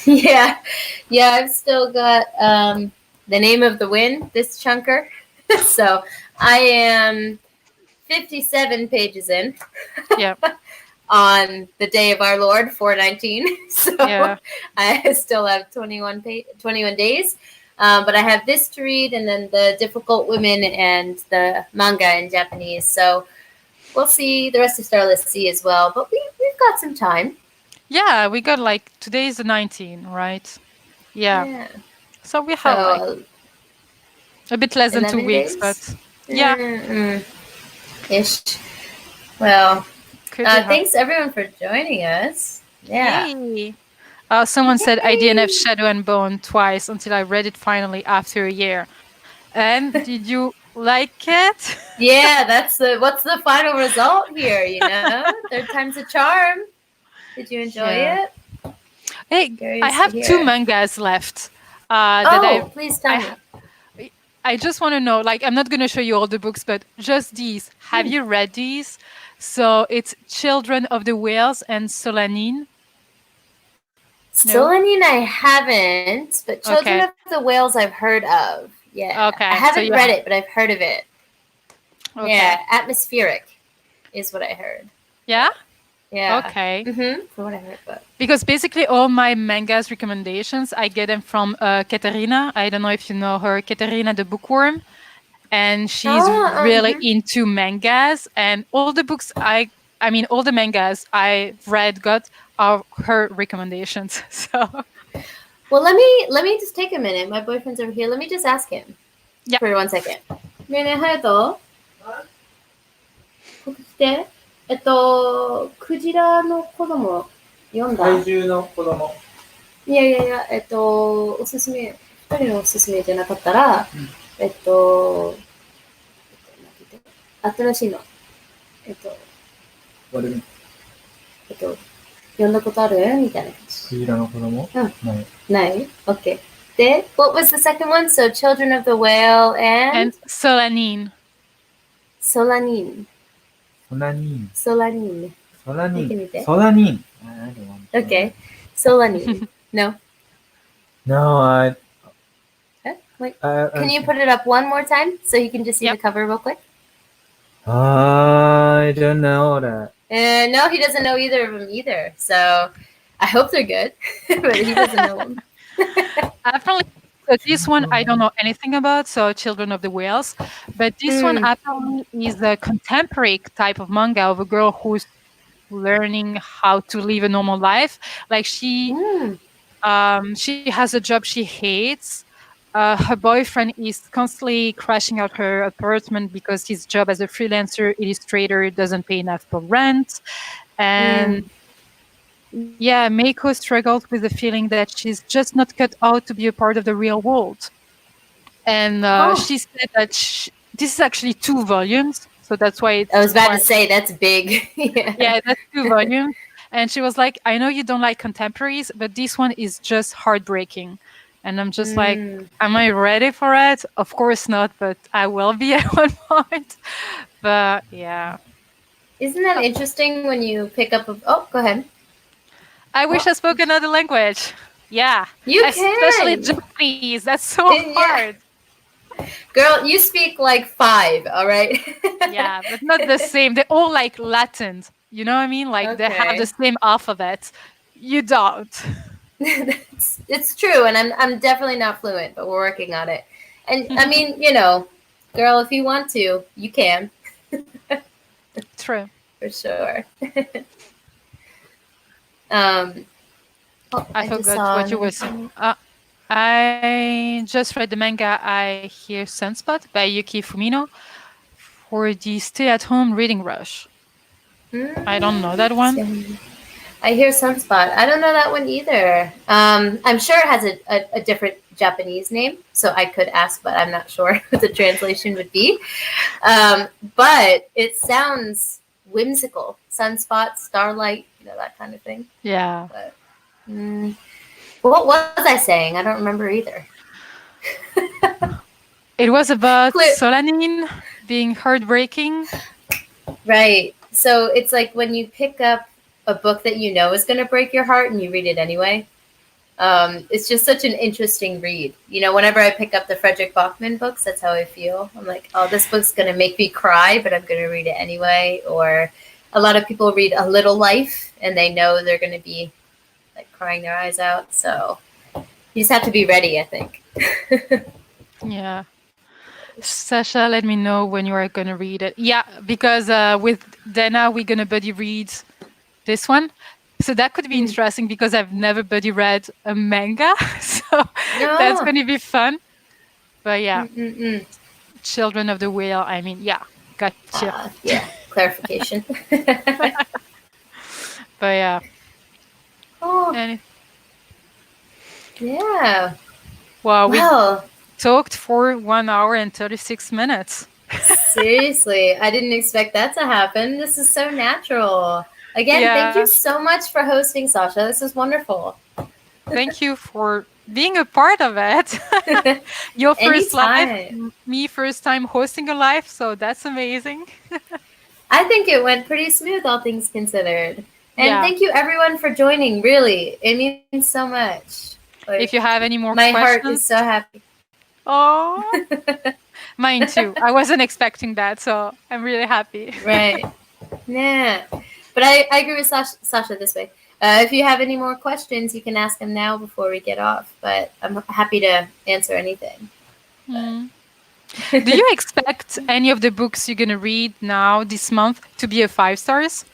Yeah, I've still got The Name of the Wind, this chunker. So I am 57 pages in. Yeah. On the day of our Lord, 4/19. So I still have 21 days. But I have this to read, and then The Difficult Women and the manga in Japanese. So we'll see. The rest of Star Let's see as well. But we've got some time. Yeah, we got today is the 19th, right? Yeah. So we have a bit less than 2 weeks, days? but ish. Well, thanks everyone for joining us. Yeah. Yay. Someone said IDNF Shadow and Bone twice until I read it finally after a year. And did you like it? Yeah, what's the final result here, Third time's a charm. Did you enjoy it? Hey, I have 2 mangas left. Please tell me. I just want to know, I'm not going to show you all the books, but just these. Have you read these? So it's Children of the Whales and Solanine. Solanine I haven't, but Children of the Whales I've heard of. Yeah. Okay. I haven't read it, but I've heard of it. Okay. Yeah, atmospheric is what I heard. Yeah? Yeah. Okay. From what I heard, but because basically all my mangas recommendations, I get them from Katerina. I don't know if you know her, Katerina the Bookworm. And she's really into mangas. And all the books all the mangas I've read are her recommendations. So well, let me just take a minute. My boyfriend's over here. Let me just ask him. Yeah. For 1 second. ねえねえ、ハヤト。ここ来て。クジラの子供読んだ？怪獣の子供。いや、おすすめ、2人のおすすめじゃなかったら、新しいの。読んだことあるみたいな感じ。クジラの子供？ない ?OK。で、what was the second one? So, Children of the Whale and Solanine. Solanine. Okay. Solanine. No. No, Wait. Can you put it up one more time so you can just see the cover real quick? I don't know that. No, he doesn't know either of them either. So I hope they're good, but he doesn't know them. Apparently, this one I don't know anything about, so Children of the Whales. But this one apparently is a contemporary type of manga of a girl who's learning how to live a normal life. Like she has a job she hates. Her boyfriend is constantly crashing out her apartment because his job as a freelancer illustrator doesn't pay enough for rent. And Meiko struggles with the feeling that she's just not cut out to be a part of the real world. And she said that this is actually 2 volumes. So that's why I was about to say, that's big. Yeah, that's 2 volumes. And she was like, I know you don't like contemporaries, but this one is just heartbreaking. And I'm just like, am I ready for it? Of course not, but I will be at one point. But yeah. Isn't that interesting when you pick up go ahead. I wish I spoke another language. Yeah. Especially Japanese. That's so hard. Girl, you speak like 5, all right? Yeah, but not the same. They're all like Latin. You know what I mean? Like they have the same alphabet. You don't. It's true, and I'm definitely not fluent, but we're working on it. And I mean, girl, if you want to, you can. True. For sure. um, I just forgot saw what you were saying. I just read the manga I Hear Sunspot by Yuki Fumino for the stay-at-home reading rush. I don't know that one. I hear Sunspot. I don't know that one either. I'm sure it has a different Japanese name, so I could ask, but I'm not sure what the translation would be. But it sounds whimsical. Sunspot, starlight, that kind of thing. Yeah. But, what was I saying? I don't remember either. It was about Solanine being heartbreaking. Right. So it's like when you pick up a book that you know is going to break your heart and you read it anyway. It's just such an interesting read. Whenever I pick up the Frederick Bachman books, that's how I feel. I'm like, oh, this book's going to make me cry, but I'm going to read it anyway. Or a lot of people read A Little Life and they know they're going to be like crying their eyes out. So you just have to be ready, I think. Yeah. Sasha, let me know when you are going to read it. Yeah, because with Dana, we're going to buddy read this one. So that could be interesting because I've never buddy read a manga. So that's going to be fun. But yeah, Children of the Whale, I mean, yeah, gotcha. Yeah, clarification. But yeah. Oh. Yeah. Wow, we talked for 1 hour and 36 minutes. Seriously, I didn't expect that to happen. This is so natural. Again, thank you so much for hosting, Sasha. This is wonderful. Thank you for being a part of it. Your first live, me first time hosting a live, so that's amazing. I think it went pretty smooth, all things considered. And thank you everyone for joining, really. It means so much. Like, if you have any more questions. My heart is so happy. Oh, mine too. I wasn't expecting that, so I'm really happy. Right. Yeah. But I agree with Sasha this way. If you have any more questions, you can ask them now before we get off. But I'm happy to answer anything. Do you expect any of the books you're going to read now this month to be a 5 stars?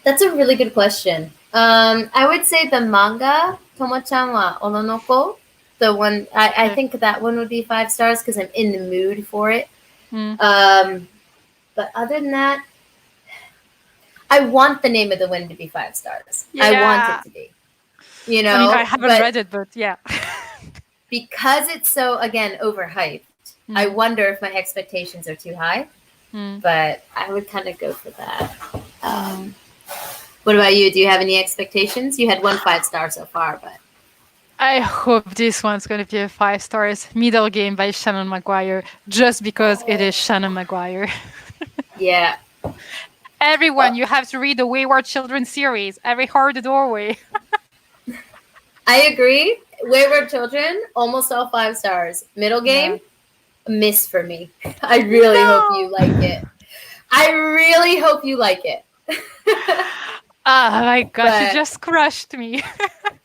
That's a really good question. I would say the manga, Tomo-chan wa Ononoko, the one, I think that one would be 5 stars because I'm in the mood for it. But other than that, I want The Name of the Wind to be 5 stars. Yeah. I want it to be. I mean, I haven't read it, but yeah. Because it's so, again, overhyped, I wonder if my expectations are too high. But I would kind of go for that. What about you? Do you have any expectations? You had one 5 star so far, but I hope this one's going to be a 5 stars. Middle Game by Shannon Maguire, just because it is Shannon Maguire. Yeah. Everyone, you have to read the Wayward Children series. Every Heart the Doorway. I agree. Wayward Children, almost all 5 stars. Middle Game, a miss for me. I really hope you like it. I really hope you like it. Oh my gosh, you just crushed me.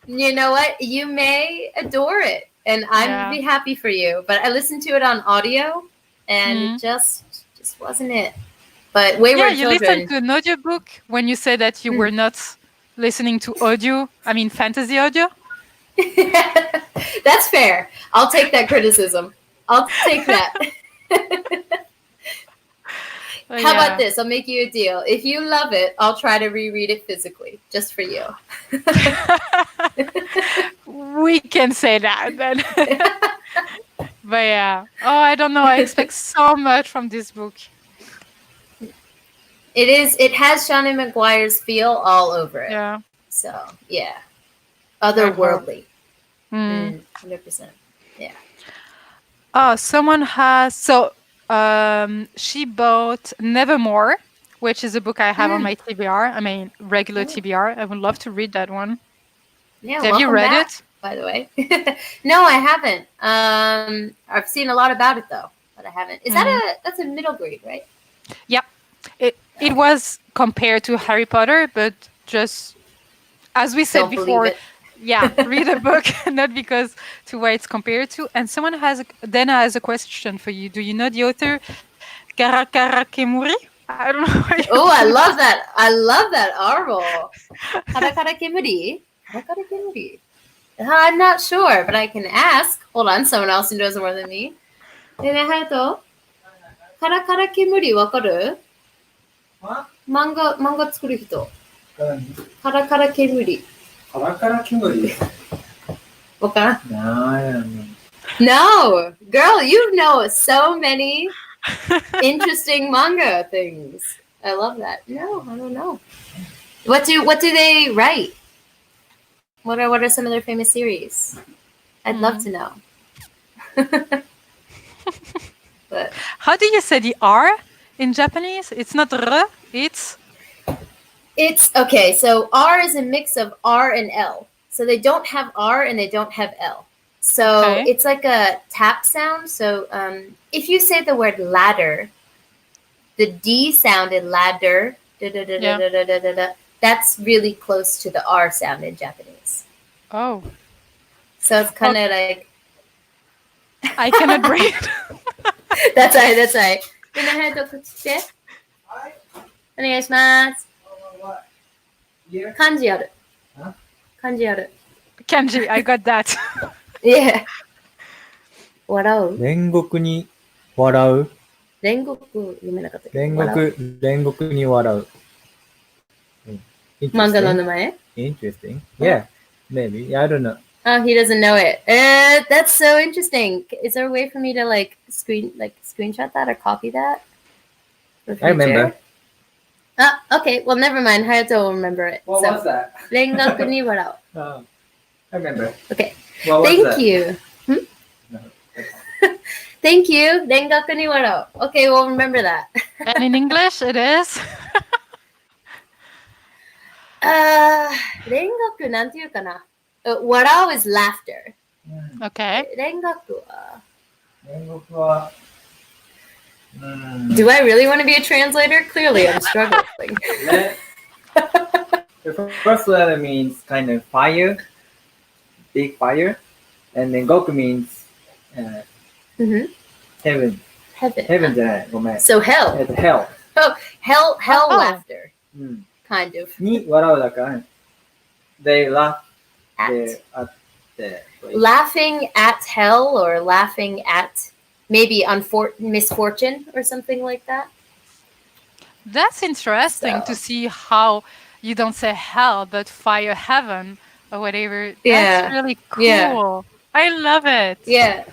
You know what? You may adore it, and I'd be happy for you. But I listened to it on audio, and it just wasn't it. But Wayward Children. You listened to an audiobook when you said that you were not listening to audio. I mean, fantasy audio. That's fair. I'll take that criticism. I'll take that. How about this? I'll make you a deal. If you love it, I'll try to reread it physically, just for you. We can say that then. But yeah. Oh, I don't know. I expect so much from this book. It has Shannon Maguire's feel all over it. Yeah. So, yeah. Otherworldly. 100%. Yeah. Oh, someone has... So, she bought Nevermore, which is a book I have on my TBR. I mean, regular TBR. I would love to read that one. Yeah, have you read it? By the way. No, I haven't. I've seen a lot about it, though, but I haven't. Is that's a middle grade, right? Yep. It was compared to Harry Potter, but just as we said Don't believe before, it. yeah, read a book, not because to what it's compared to. And someone has a question for you. Do you know the author Kemuri? I don't know how you Oh, I pronounce love that. I love that arvo. Karakara Kemuri. Karakara Kemuri. I'm not sure, but I can ask. Hold on, someone else who knows more than me. でね、ハヤト、カラカラ煙わかる？漫画作る人。カラカラ煙。カラカラ煙わからん？ No, I don't know. No! Girl, you know so many interesting manga things. I love that. No, I don't know. What do they write? What are some of their famous series? I'd love to know. But How do you say the R in Japanese? It's not R, it's okay, so R is a mix of R and L. So they don't have R and they don't have L. So Okay. it's like a tap sound. So if you say the word ladder, the D sound in ladder, that's really close to the R sound in Japanese. oh, So it's kind of like I cannot read. that's right. That's right. みんな早くして。お願いします。漢字ある。漢字ある。 Kanji, I got that. Yeah. 笑う。煉獄に笑う煉獄読めなかったけど。煉獄に笑う。漫画の名前 Interesting. Yeah, maybe. I don't know. Oh, he doesn't know it. That's so interesting. Is there a way for me to screenshot that or copy that? For I remember. future? Ah, okay. Well, never mind. Hayato will remember it. What so, was that? 煉獄に笑う。 I remember. Okay. What was Thank that? you. No. Thank you. 煉獄に笑う. Okay, we'll remember that. And in English, it is. 煉獄なんていうかな。笑う is laughter. Okay. 煉獄は。煉獄は、Do I really want to be a translator? Clearly, I'm struggling. The first letter means kind of fire, big fire, and then Goku means Mm-hmm. heaven. Heaven. Heaven じゃない、ごめん。 So hell. It's hell. Hell Oh. laughter. うん。 Kind of. に笑うだから、they laugh At. at the place. Laughing at hell or laughing at maybe misfortune or something like that. That's interesting to So. see how you don't say hell, but fire heaven or whatever. Yeah. That's really cool. Yeah. I love it. Yeah.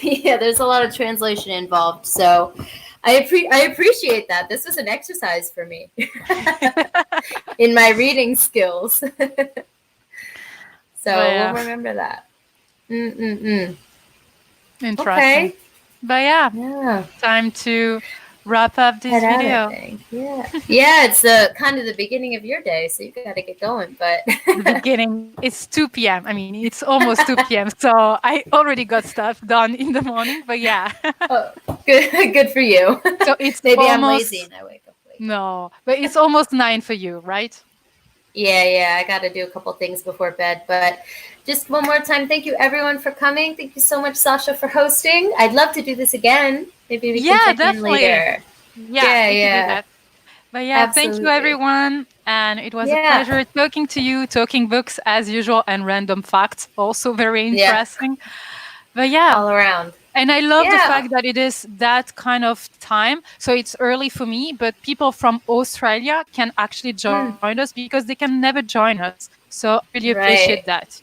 Yeah, there's a lot of translation involved. So I appreciate that. This was an exercise for me in my reading skills. So Yeah. we'll remember that. Mm-mm-mm. Interesting. Okay. But yeah, Yeah. time to wrap up this Head out, I video. think. Yeah. Yeah, it's kind of the beginning of your day, so you got to get going. But The beginning, it's 2 p.m. I mean, it's almost 2 p.m. So I already got stuff done in the morning. But yeah. oh, good for you. So it's Maybe almost, I'm lazy and I wake up late. No, but it's almost 9 for you, right? Yeah, I got to do a couple things before bed. But just one more time, thank you everyone for coming. Thank you so much, Sasha, for hosting. I'd love to do this again. Maybe we Yeah, can check definitely. in later. Yeah, we can do Yeah. that. But yeah, thank you Absolutely. everyone. And it was a Yeah. pleasure talking to you, talking books as usual, and random facts, also very Yeah. interesting. But yeah, All around. and I love the Yeah. fact that it is that kind of time. So it's early for me, but people from Australia can actually join us because they can never join us. So I really appreciate that.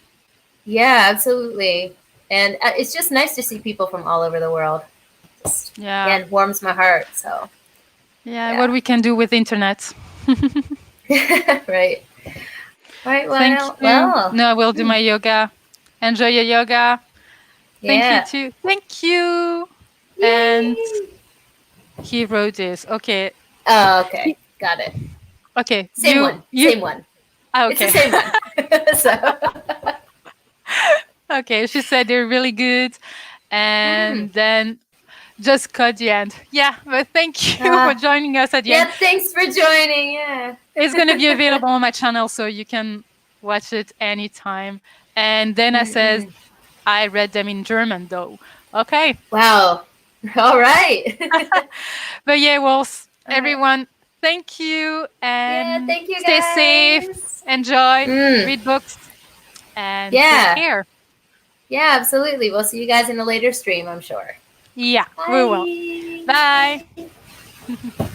Yeah, absolutely. And it's just nice to see people from all over the world. Just, Yeah. it warms my heart. So, Yeah, what we can do with internet. right. All right. Thank you. Well, No, I will do my yoga. Enjoy your yoga. Thank yeah. you too. Thank you. And he wrote this. Okay. Oh, okay. Got it. Okay. Same one. Same one. Ah, It's okay. the same one. So. Okay. She said they're really good. And then just cut the end. Yeah. But thank you for joining us at the Yeah, end. thanks for joining. Yeah. It's going to be available on my channel, so you can Watch it anytime. And Dana says, I read them in German though. Okay. Wow. All right. But yeah, well, All right. everyone, thank you and Thank you, stay safe, guys. enjoy, read books, and Yeah. take care. Yeah, absolutely. We'll see you guys in a later stream, I'm sure. Yeah, Bye. we will. Bye.